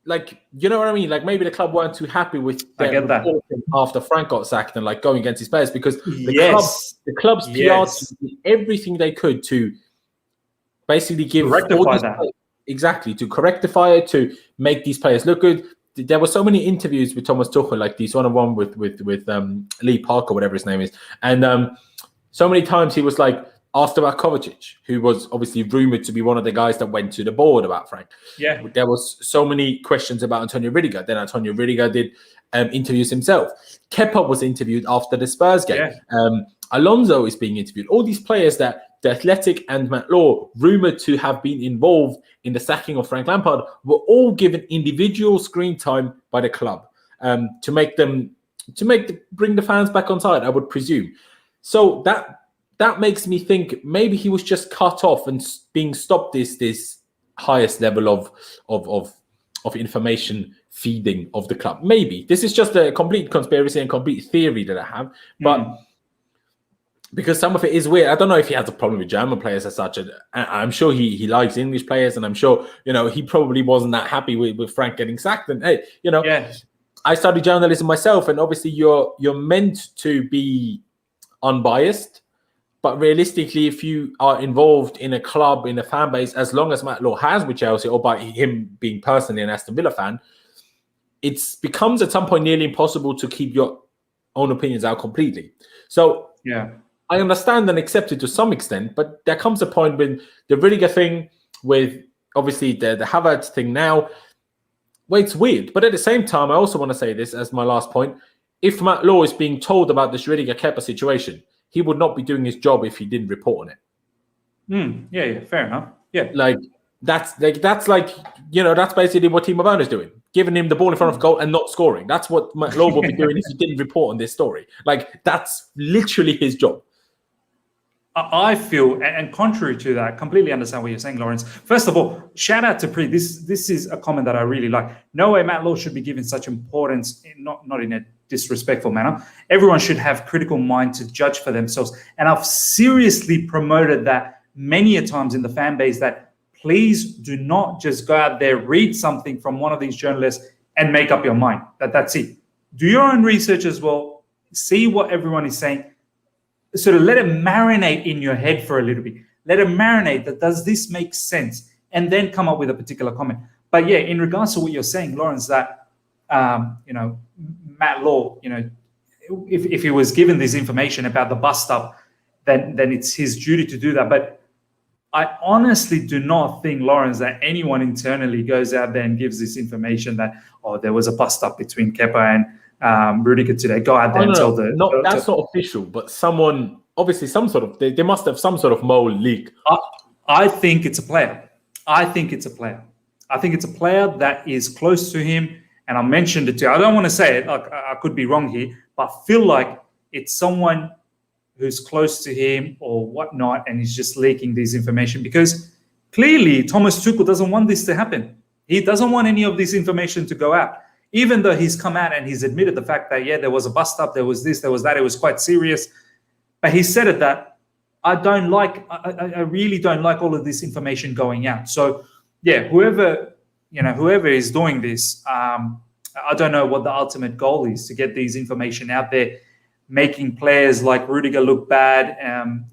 like, you know what I mean? Like, maybe the club weren't too happy with their reporting after Frank got sacked and like going against his players, because the club's PR team did everything they could to basically give rectify that. Exactly, to rectify it, to make these players look good. There were so many interviews with Thomas Tuchel, like these one-on-one with Lee Parker, whatever his name is, and so many times he was like asked about Kovacic, who was obviously rumored to be one of the guys that went to the board about Frank. Yeah, there was so many questions about Antonio Rudiger. Then Antonio Rudiger did interviews himself. Kepa was interviewed after the Spurs game. Alonso is being interviewed. All these players that the Athletic and Matt Law rumored to have been involved in the sacking of Frank Lampard were all given individual screen time by the club to bring the fans back on side, I would presume. So that makes me think maybe he was just cut off and being stopped this highest level of information feeding of the club. Maybe this is just a complete conspiracy and complete theory that I have, but because some of it is weird. I don't know if he has a problem with German players as such. I'm sure he likes English players, and I'm sure he probably wasn't that happy with Frank getting sacked. And hey, I studied journalism myself, and obviously you're meant to be unbiased. But realistically, if you are involved in a club, in a fan base, as long as Matt Law has with Chelsea, or by him being personally an Aston Villa fan, it becomes at some point nearly impossible to keep your own opinions out completely. So I understand and accept it to some extent, but there comes a point when the Rudiger thing, with obviously the Havertz thing now, well, it's weird. But at the same time, I also want to say this as my last point. If Matt Law is being told about this Rudiger Kepa situation, he would not be doing his job if he didn't report on it. Yeah, fair enough. Yeah, that's basically what Timo Werner's doing, giving him the ball in front of goal and not scoring. That's what Matt Law would be doing if he didn't report on this story. That's literally his job. I feel, and contrary to that, I completely understand what you're saying, Laurenz. First of all, shout out to Pre. This is a comment that I really like. No way Matt Law should be given such importance, not in a disrespectful manner. Everyone should have critical mind to judge for themselves. And I've seriously promoted that many a times in the fan base, that please do not just go out there, read something from one of these journalists and make up your mind. That's it. Do your own research as well. See what everyone is saying. Sort of let it marinate in your head for a little bit. Let it marinate. That does this make sense? And then come up with a particular comment. But yeah, in regards to what you're saying, Laurenz, that Matt Law, if he was given this information about the bust up, then it's his duty to do that. But I honestly do not think, Laurenz, that anyone internally goes out there and gives this information that there was a bust up between Kepa and Rudiger today. Go out there and tell that's not official, but someone, obviously they must have some sort of mole leak. I think it's a player. I think it's a player that is close to him. And I mentioned it too. I don't want to say it. I could be wrong here, but I feel like it's someone who's close to him or whatnot, and he's just leaking this information because clearly Thomas Tuchel doesn't want this to happen. He doesn't want any of this information to go out. Even though he's come out and he's admitted the fact that, there was a bust up, there was this, there was that, it was quite serious. But he said it that I really don't like all of this information going out. So, whoever is doing this, I don't know what the ultimate goal is, to get these information out there, making players like Rudiger look bad, and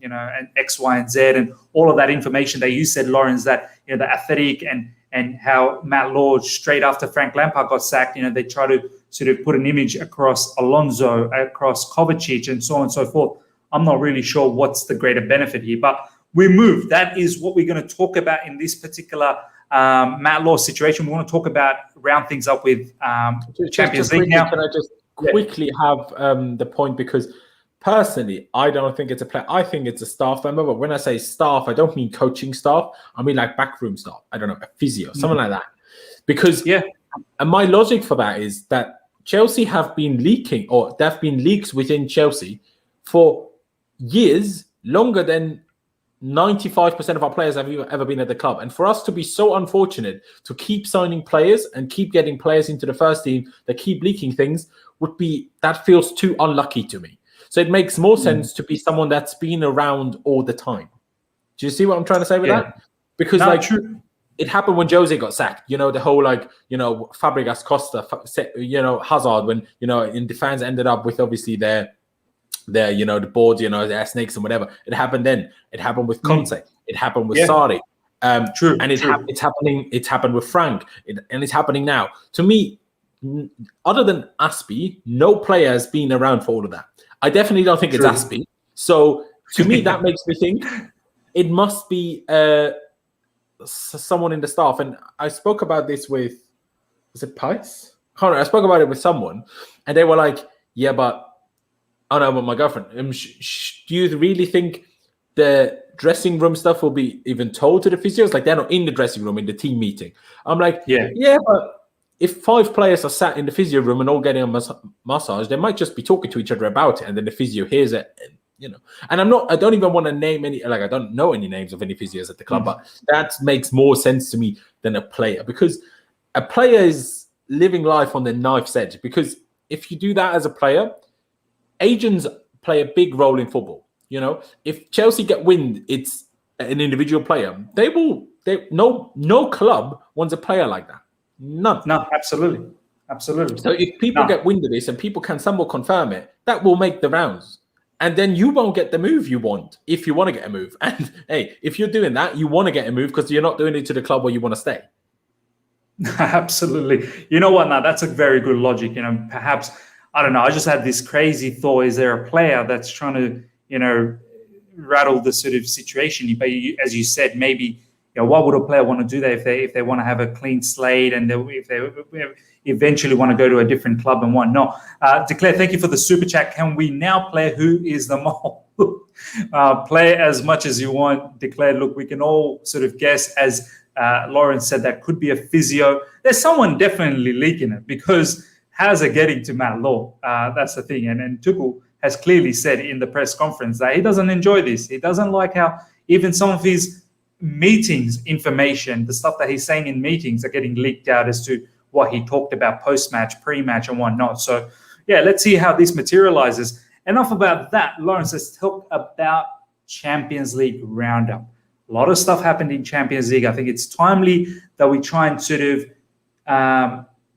X, Y, and Z, and all of that information that you said, Laurenz, that, the Athletic and how Matt Law, straight after Frank Lampard got sacked, they try to sort of put an image across Alonso, across Kovacic, and so on and so forth. I'm not really sure what's the greater benefit here, but we move. That is what we're going to talk about in this particular Matt Law situation. We want to talk about, round things up with Champions League now. Can I just quickly have the point, because personally, I don't think it's a player. I think it's a staff member. But when I say staff, I don't mean coaching staff. I mean like backroom staff. I don't know, a physio, something like that. Because and my logic for that is that Chelsea have been leaking, or there have been leaks within Chelsea for years, longer than 95% of our players have ever been at the club. And for us to be so unfortunate to keep signing players and keep getting players into the first team that keep leaking things, that feels too unlucky to me. So it makes more sense to be someone that's been around all the time. Do you see what I'm trying to say with that? Because it happened when Jose got sacked. The whole Fabregas, Costa, Hazard, when in defense ended up with obviously their the boards, their snakes and whatever. It happened then. It happened with Conte. It happened with Sarri. And it's happening. It's happened with Frank, and it's happening now. To me, other than Aspie, no player has been around for all of that. I definitely don't think it's Aspie. So to me, that makes me think it must be someone in the staff. And I spoke about this with, was it Pice? I spoke about it with someone, and they were like, "Yeah, but." Oh no, but my girlfriend. Do you really think the dressing room stuff will be even told to the physios? Like, they're not in the dressing room in the team meeting. I'm like, yeah, but if 5 players are sat in the physio room and all getting a massage, they might just be talking to each other about it, and then the physio hears it. you know. And I don't even want to name any, like, I don't know any names of any physios at the club, but that makes more sense to me than a player, because a player is living life on the knife's edge. Because if you do that as a player, agents play a big role in football. You know, if Chelsea get wind, it's an individual player. No club wants a player like that. None. No, absolutely. So if people get wind of this and people can somewhat confirm it, that will make the rounds. And then you won't get the move you want if you want to get a move. And hey, if you're doing that, you want to get a move because you're not doing it to the club where you want to stay. Absolutely. You know what? Now that's a very good logic. You know, perhaps, I don't know, I just had this crazy thought. Is there a player that's trying to, you know, rattle the sort of situation? But as you said, maybe, you know, why would a player want to do that if they want to have a clean slate and if they eventually want to go to a different club and whatnot? Declare, thank you for the super chat. Can we now play Who is the Mole? Play as much as you want. Declare, look, we can all sort of guess, as Laurenz said, that could be a physio. There's someone definitely leaking it, because how's it getting to Matt Law? That's the thing. And Tuchel has clearly said in the press conference that he doesn't enjoy this. He doesn't like how even some of his meetings information, the stuff that he's saying in meetings, are getting leaked out as to what he talked about post-match, pre-match, and whatnot. So, yeah, let's see how this materializes. Enough about that. Laurenz, let's talk about Champions League roundup. A lot of stuff happened in Champions League. I think it's timely that we try and sort of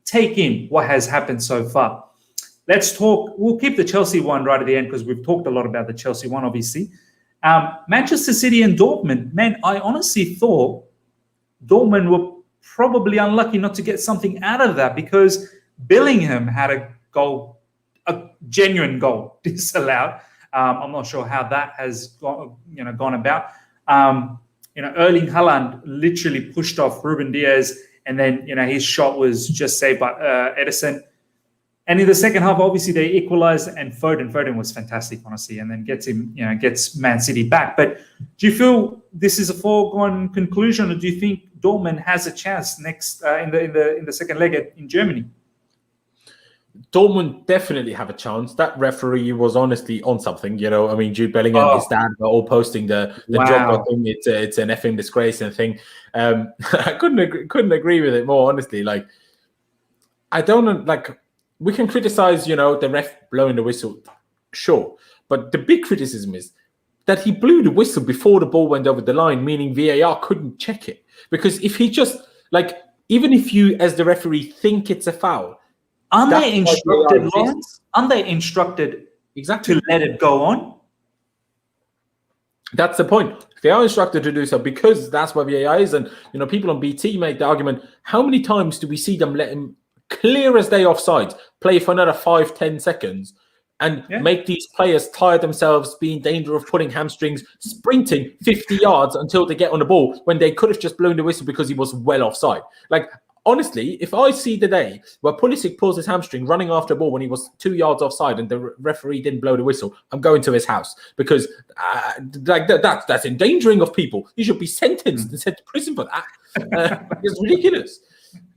take in what has happened so far. Let's talk. We'll keep the Chelsea one right at the end because we've talked a lot about the Chelsea one, obviously. Manchester City and Dortmund. Man, I honestly thought Dortmund were probably unlucky not to get something out of that, because Bellingham had a goal, a genuine goal, disallowed. I'm not sure how that has gone about. Erling Haaland literally pushed off Ruben Diaz, and then his shot was just saved by Ederson. And in the second half, obviously they equalized, and Foden was fantastic, honestly, and then gets Man City back. But do you feel this is a foregone conclusion, or do you think Dortmund has a chance next in the second leg in Germany? Dortmund definitely have a chance. That referee was honestly on something, I mean, Jude Bellingham and his dad are all posting the job. I think it's an effing disgrace and thing. I couldn't agree with it more, honestly. Like, I don't like. We can criticize, the ref blowing the whistle, sure, but the big criticism is that he blew the whistle before the ball went over the line, meaning VAR couldn't check it. Because if he just, even if you as the referee think it's a foul, aren't they instructed, Laurenz? Aren't they instructed exactly to let it go on? That's the point. They are instructed to do so because that's what VAR is. And, people on BT make the argument, how many times do we see them let him, clear as day offside, play for another 5-10 seconds and make these players tire themselves, be in danger of pulling hamstrings, sprinting 50 yards until they get on the ball when they could have just blown the whistle because he was well offside. Honestly, if I see the day where Pulisic pulls his hamstring running after a ball when he was 2 yards offside and the referee didn't blow the whistle, I'm going to his house, because that's endangering of people. He should be sentenced and sent to prison for that. It's ridiculous.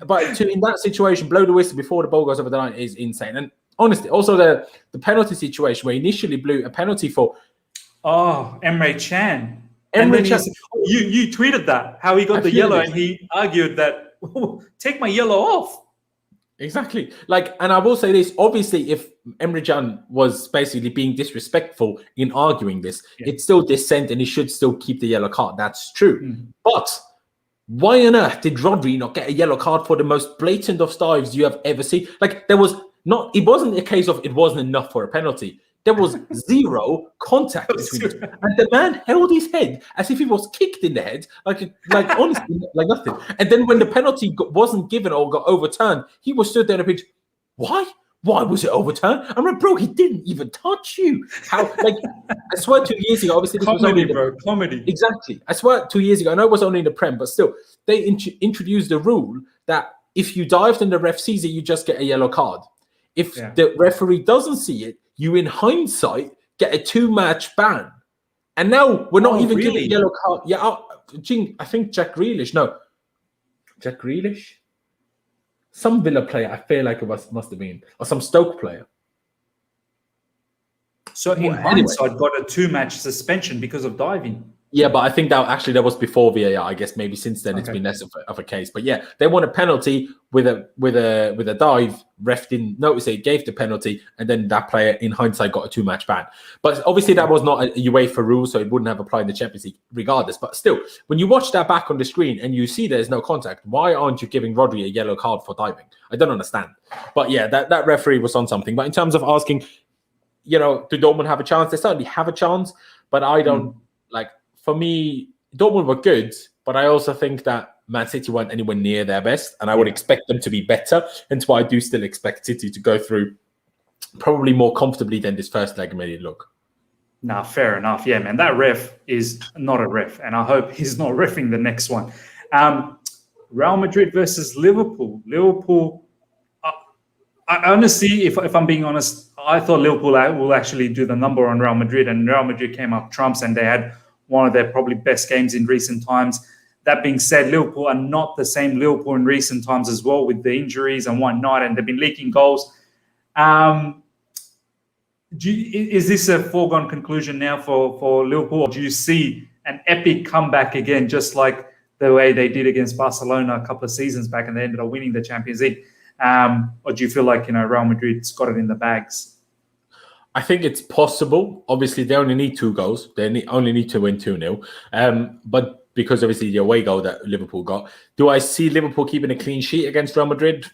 But in that situation, blow the whistle before the ball goes over the line is insane. And honestly, also the penalty situation where he initially blew a penalty for Emre Can. You tweeted that, how he got the yellow, and he argued that, take my yellow off. Exactly. And I will say this, obviously, if Emre Can was basically being disrespectful in arguing this, it's still dissent and he should still keep the yellow card. That's true. But why on earth did Rodri not get a yellow card for the most blatant of dives you have ever seen? It wasn't a case of it wasn't enough for a penalty. There was zero contact between them. And the man held his head as if he was kicked in the head, honestly, like nothing. And then when the penalty wasn't given or got overturned, he was stood there in the pitch. Why? Why was it overturned? I'm like, bro, he didn't even touch you. How? I swear 2 years ago, obviously this comedy, was only comedy. Exactly. I swear 2 years ago, I know it was only in the Prem, but still, they introduced the rule that if you dived and the ref sees it, you just get a yellow card. If the referee doesn't see it, you in hindsight get a 2-match ban. And now we're not even giving a yellow card. Yeah, I think Jack Grealish. Some Villa player, I feel like it must have been, or some Stoke player. So in hindsight, got a 2-match suspension because of diving. Yeah, but I think that was before VAR. I guess maybe since then it's been less of a case. But yeah, they won a penalty with a dive. Ref didn't notice it, gave the penalty, and then that player in hindsight got a 2-match ban. But obviously that was not a UEFA rule, so it wouldn't have applied in the Champions League regardless. But still, when you watch that back on the screen and you see there's no contact, why aren't you giving Rodri a yellow card for diving? I don't understand. But yeah, that referee was on something. But in terms of asking, do Dortmund have a chance? They certainly have a chance, but I don't like. For me, Dortmund were good, but I also think that Man City weren't anywhere near their best, and I would expect them to be better. Hence why I do still expect City to go through probably more comfortably than this first leg made it look. Nah, fair enough. Yeah, man, that ref is not a ref, and I hope he's not reffing the next one. Real Madrid versus Liverpool. Liverpool, I honestly, if I'm being honest, I thought Liverpool will actually do the number on Real Madrid, and Real Madrid came up trumps, and they had one of their probably best games in recent times. That being said, Liverpool are not the same Liverpool in recent times as well, with the injuries and whatnot, and they've been leaking goals. Is this a foregone conclusion now for Liverpool, or do you see an epic comeback again, just like the way they did against Barcelona a couple of seasons back, and they ended up winning the Champions League? Or do you feel like Real Madrid's got it in the bags? I think it's possible. Obviously, they only need 2 goals. They only need to win 2-0. But because obviously the away goal that Liverpool got, do I see Liverpool keeping a clean sheet against Real Madrid?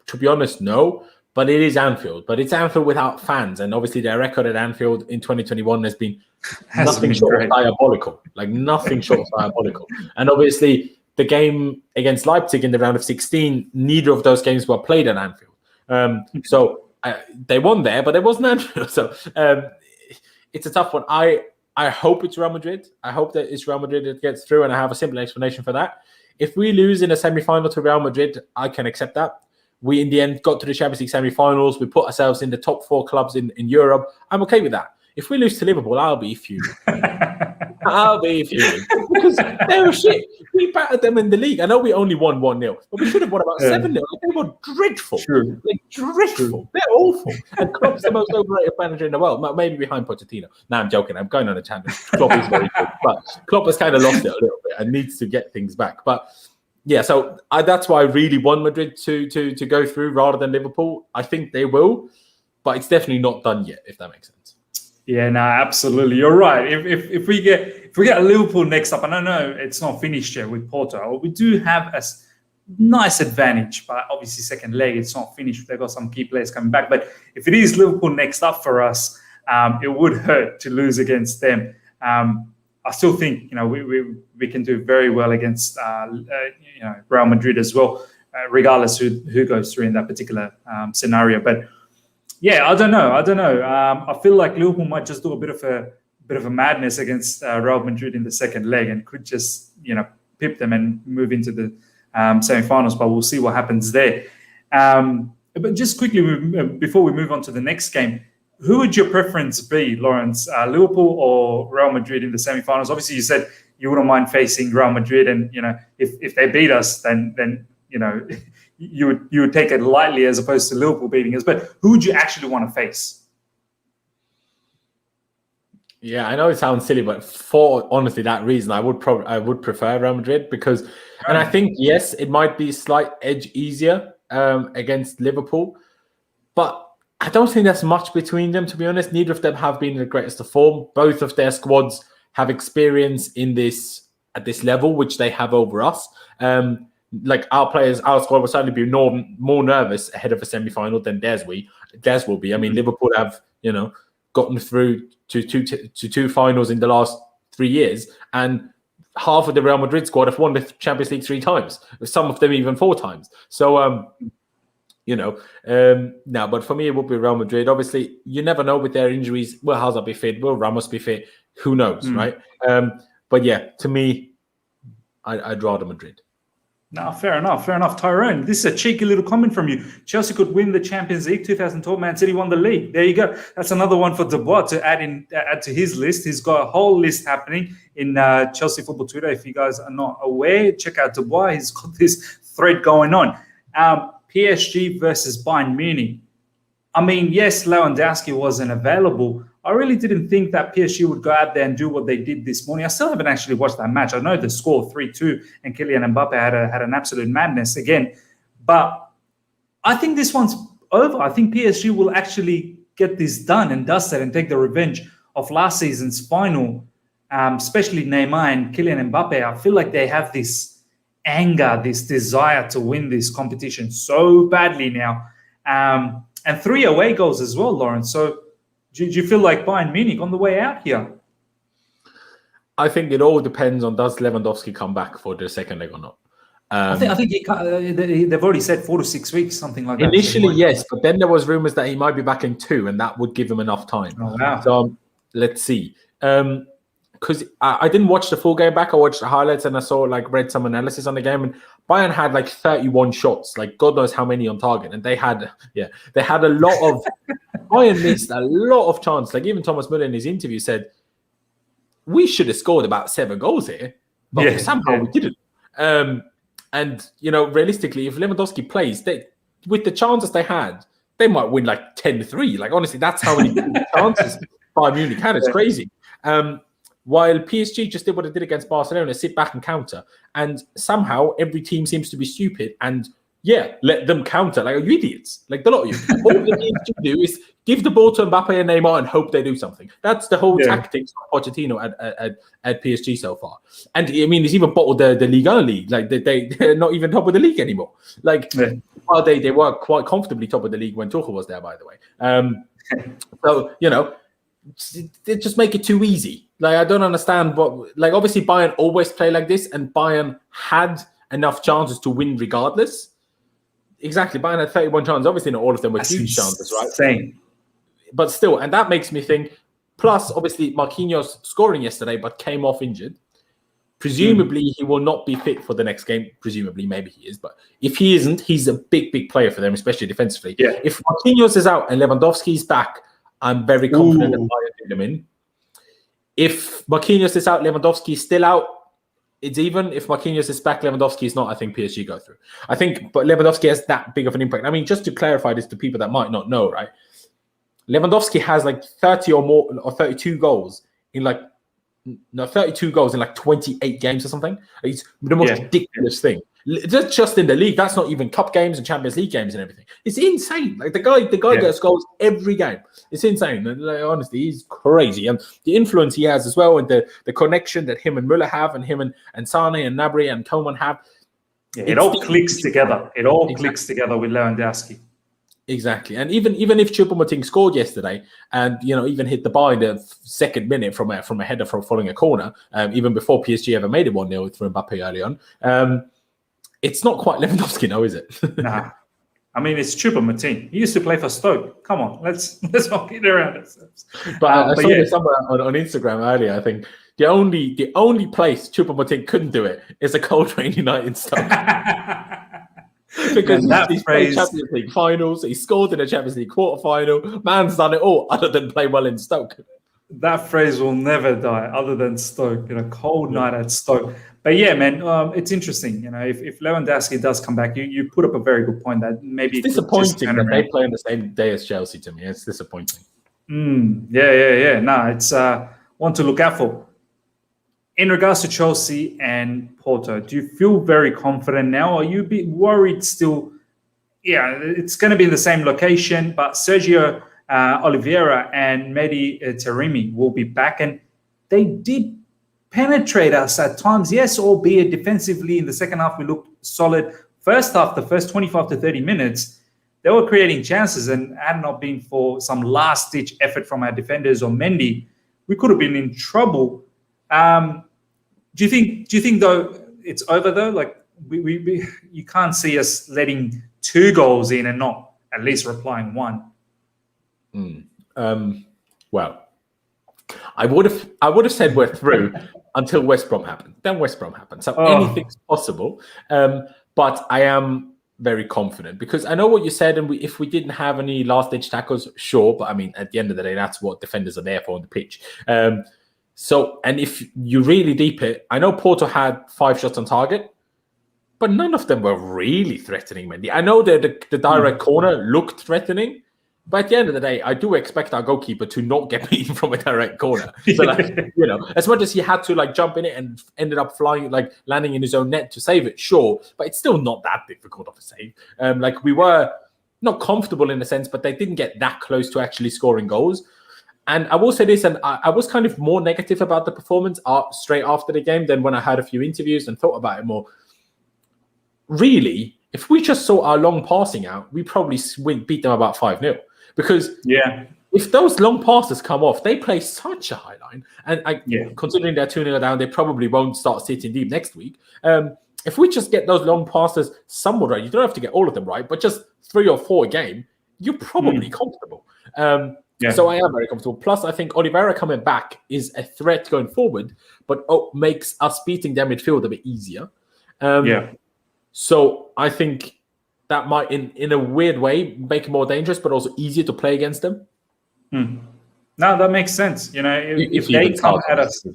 To be honest, no. But it is Anfield. But it's Anfield without fans. And obviously their record at Anfield in 2021 has been nothing short of diabolical. Like nothing short of diabolical. And obviously the game against Leipzig in the round of 16, neither of those games were played at Anfield. They won there, but it wasn't Anfield. So it's a tough one. I hope it's Real Madrid. I hope that it's Real Madrid that gets through, and I have a simple explanation for that. If we lose in a semi-final to Real Madrid, I can accept that. We, in the end, got to the Champions League semi-finals. We put ourselves in the top 4 clubs in Europe. I'm okay with that. If we lose to Liverpool, I'll be fuming. I'll be fuming. Because they were shit. We battered them in the league. I know we only won 1-0, but we should have won about 7-0. They were dreadful. True. Like, dreadful. True. They're awful. And Klopp's the most overrated manager in the world, maybe behind Pochettino. No, I'm joking. I'm going on a tangent. Klopp is very good. But Klopp has kind of lost it a little bit and needs to get things back. But yeah, so that's why I really want Madrid to go through rather than Liverpool. I think they will, but it's definitely not done yet, if that makes sense. Yeah, no, absolutely. You're right. If we get Liverpool next up, and I know it's not finished yet with Porto, we do have a nice advantage, but obviously second leg, it's not finished. They've got some key players coming back. But if it is Liverpool next up for us, it would hurt to lose against them. I still think we can do very well against Real Madrid as well, regardless who goes through in that particular scenario. But yeah, I don't know. I feel like Liverpool might just do a bit of a madness against Real Madrid in the second leg and could just pip them and move into the semi-finals. But we'll see what happens there. But just quickly before we move on to the next game, who would your preference be, Laurenz? Liverpool or Real Madrid in the semi-finals? Obviously, you said you wouldn't mind facing Real Madrid, and if they beat us, then you would take it lightly as opposed to Liverpool beating us. But who would you actually want to face? Yeah, I know it sounds silly, but for honestly that reason, I would prefer Real Madrid because, and I think yes, it might be a slight edge easier against Liverpool, but I don't think there's much between them, to be honest. Neither of them have been in the greatest of form. Both of their squads have experience in this at this level, which they have over us. Like our squad will certainly be more nervous ahead of a semi-final than theirs will be. I mean, Liverpool have gotten through to two finals in the last 3 years, and half of the Real Madrid squad have won the Champions League 3 times. Some of them even 4 times. So now, but for me, it would be Real Madrid. Obviously, you never know with their injuries. Will Hazard be fit? Will Ramos be fit? Who knows, right? But yeah, to me, I'd rather Madrid. No, fair enough. Tyrone, this is a cheeky little comment from you. Chelsea could win the Champions League 2012. Man City won the league. There you go. That's another one for Dubois to add to his list. He's got a whole list happening in Chelsea Football Twitter. If you guys are not aware, check out Dubois. He's got this thread going on. PSG versus Bayern Munich. I mean, yes, Lewandowski wasn't available. I really didn't think that PSG would go out there and do what they did this morning. I still haven't actually watched that match. I know the score 3-2 and Kylian Mbappe had an absolute madness again. But I think this one's over. I think PSG will actually get this done and dusted and take the revenge of last season's final, especially Neymar and Kylian Mbappe. I feel like they have this anger, this desire to win this competition so badly now. And 3 away goals as well, Laurenz. So do you feel like Bayern Munich on the way out here? I think it all depends on does Lewandowski come back for the second leg or not. I think they've already said 4 to 6 weeks, something like that. Initially, yes, but then there was rumors that he might be back in 2, and that would give him enough time. Oh, wow. So let's see. Because I didn't watch the full game back. I watched the highlights and I read some analysis on the game, and Bayern had 31 shots, God knows how many on target, and they had a lot of Bayern missed a lot of chances. Even Thomas Müller in his interview said we should have scored about 7 goals here, but somehow we didn't. And realistically, if Lewandowski plays, with the chances they had, they might win 10-3. Honestly, that's how many chances Bayern Munich had. It's crazy. While PSG just did what it did against Barcelona, sit back and counter. And somehow every team seems to be stupid and, let them counter. You idiots. The lot of you. All the teams to do is give the ball to Mbappe and Neymar and hope they do something. That's the whole tactics of Pochettino at PSG so far. And, he's even bottled the Ligue 1 league. They're not even top of the league anymore. Well, they were quite comfortably top of the league when Tuchel was there, by the way. So, they just make it too easy. I don't understand what. Obviously, Bayern always play like this, and Bayern had enough chances to win regardless. Exactly, Bayern had 31 chances. Obviously, not all of them were huge chances, right? Same. But still, and that makes me think. Plus, obviously, Marquinhos scoring yesterday, but came off injured. Presumably, he will not be fit for the next game. Presumably, maybe he is. But if he isn't, he's a big player for them, especially defensively. Yeah. If Marquinhos is out and Lewandowski's back, I'm very confident that Bayern get them in. If Marquinhos is out, Lewandowski is still out, it's even. If Marquinhos is back, Lewandowski is not, I think PSG go through. But Lewandowski has that big of an impact. Just to clarify this to people that might not know, right? Lewandowski has 30 or more, or 32 goals in 32 goals in 28 games or something. It's the most ridiculous thing. That's just in the league. That's not even cup games and Champions League games and everything. It's insane. The guy gets goals every game. It's insane. And honestly, he's crazy. And the influence he has as well, and the connection that him and Müller have, and him and Sane and Gnabry and Coman have. It all clicks together. It all clicks together with Lewandowski. Exactly. And even if Choupo-Moting scored yesterday and, even hit the bar in the second minute from a header from following a corner, even before PSG ever made it 1-0 through Mbappe early on, it's not quite Lewandowski now, is it? Nah. It's Choupo-Moting. He used to play for Stoke. Come on, let's not get around ourselves. But I saw this somewhere on Instagram earlier. I think the only place Choupo-Moting couldn't do it is a cold rainy night in Stoke. Because he's played Champions League finals, he scored in a Champions League quarterfinal. Man's done it all other than play well in Stoke. That phrase will never die, other than Stoke. Cold night at Stoke. But yeah, man, it's interesting. If Lewandowski does come back, you put up a very good point that maybe it's disappointing that they play on the same day as Chelsea. To me, it's disappointing. Yeah. No, it's one to look out for. In regards to Chelsea and Porto, do you feel very confident now? Are you a bit worried still? Yeah, it's going to be in the same location, but Sergio Oliveira and Mehdi Taremi will be back, and they did penetrate us at times, yes, albeit defensively in the second half we looked solid. First half, the first 25 to 30 minutes, they were creating chances, and had not been for some last-ditch effort from our defenders or Mendy, we could have been in trouble. Do you think though it's over though? We you can't see us letting 2 goals in and not at least replying 1. Well, I would have said we're through until West Brom happened. Then West Brom happened. So anything's possible. But I am very confident because I know what you said. And if we didn't have any last-ditch tackles, sure. But at the end of the day, that's what defenders are there for on the pitch. And if you really deep it, I know Porto had 5 shots on target, but none of them were really threatening, Mendy. I know that the direct corner looked threatening, But at the end of the day, I do expect our goalkeeper to not get beaten from a direct corner. So, as much as he had to jump in it and ended up flying, landing in his own net to save it, sure, but it's still not that difficult of a save. We were not comfortable in a sense, but they didn't get that close to actually scoring goals. And I will say this, and I was kind of more negative about the performance straight after the game than when I had a few interviews and thought about it more. Really, if we just saw our long passing out, we probably beat them about 5-0. Because if those long passes come off, they play such a high line. And considering they're 2-0 down, they probably won't start sitting deep next week. If we just get those long passes somewhat right, you don't have to get all of them right, but just 3 or 4 a game, you're probably comfortable. So I am very comfortable. Plus, I think Oliveira coming back is a threat going forward, but makes us beating their midfield a bit easier. So I think that might, in a weird way, make it more dangerous, but also easier to play against them. No, that makes sense. If they come at us,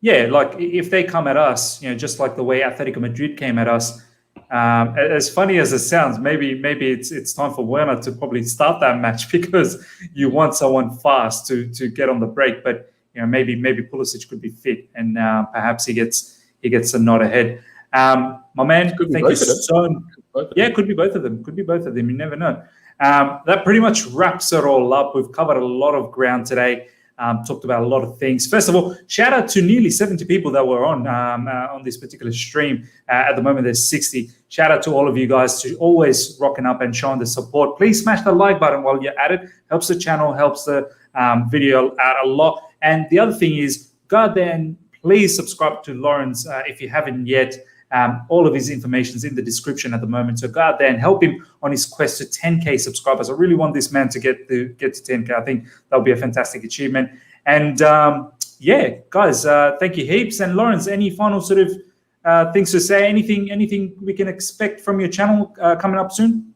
if they come at us, just like the way Atletico Madrid came at us, as funny as it sounds, maybe it's time for Werner to probably start that match because you want someone fast to get on the break. But maybe Pulisic could be fit, and perhaps he gets a nod ahead. My man, thank you so much. Yeah, it could be both of them. You never know. That pretty much wraps it all up. We've covered a lot of ground today. Talked about a lot of things. First of all, shout out to nearly 70 people that were on this particular stream. At the moment, there's 60. Shout out to all of you guys to always rocking up and showing the support. Please smash the like button while you're at it. Helps the channel, helps the video out a lot. And the other thing is, go out there and please subscribe to Laurenz if you haven't yet. All of his information is in the description at the moment. So go out there and help him on his quest to 10K subscribers. I really want this man to get to 10K. I think that'll be a fantastic achievement. And guys, thank you heaps. And Laurenz, any final sort of things to say? Anything we can expect from your channel coming up soon?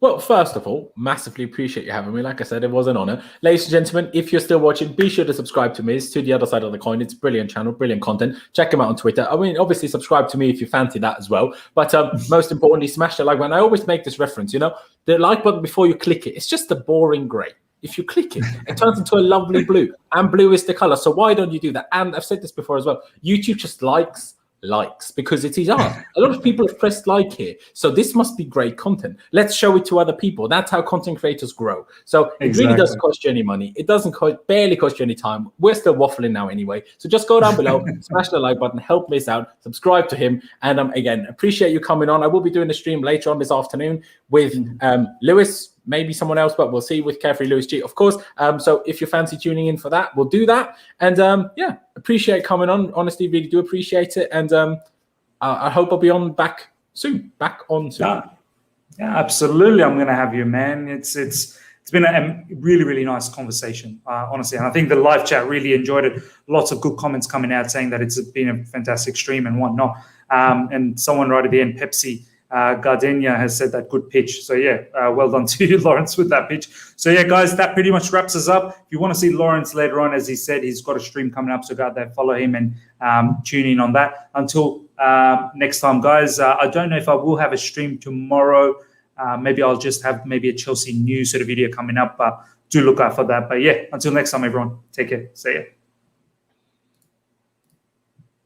Well, first of all, massively appreciate you having me. Like I said, it was an honor. Ladies and gentlemen, if you're still watching, be sure to subscribe to me. It's To the Other Side of the Coin. It's a brilliant channel, brilliant content. Check him out on Twitter. I mean, obviously, subscribe to me if you fancy that as well. But most importantly, smash the like button. I always make this reference, the like button before you click it. It's just a boring gray. If you click it, it turns into a lovely blue. And blue is the color. So why don't you do that? And I've said this before as well. YouTube just likes because it is art. A lot of people have pressed like here, so this must be great content. Let's show it to other people. That's how content creators grow. So it really doesn't cost you any money. It doesn't barely cost you any time. We're still waffling now anyway, so just go down below, smash the like button, help Liz out, subscribe to him, and again, appreciate you coming on. I will be doing a stream later on this afternoon with Lewis, maybe someone else, but we'll see, with Carefree Lewis G, of course. So if you fancy tuning in for that, we'll do that. And appreciate coming on. Honestly, really do appreciate it. And I hope I'll be back on soon. Yeah, absolutely. I'm going to have you, man. It's been a really, really nice conversation, honestly. And I think the live chat really enjoyed it. Lots of good comments coming out saying that it's been a fantastic stream and whatnot. And someone right at the end, Pepsi Gardenia, has said that good pitch. So well done to you, Laurenz, with that pitch. So guys, that pretty much wraps us up. If you want to see Laurenz later on, as he said, he's got a stream coming up, so go out there, follow him, and tune in on that. Until next time, guys, I don't know if I will have a stream tomorrow. Maybe I'll just have a Chelsea news sort of video coming up, but do look out for that. But until next time, everyone, take care. See ya.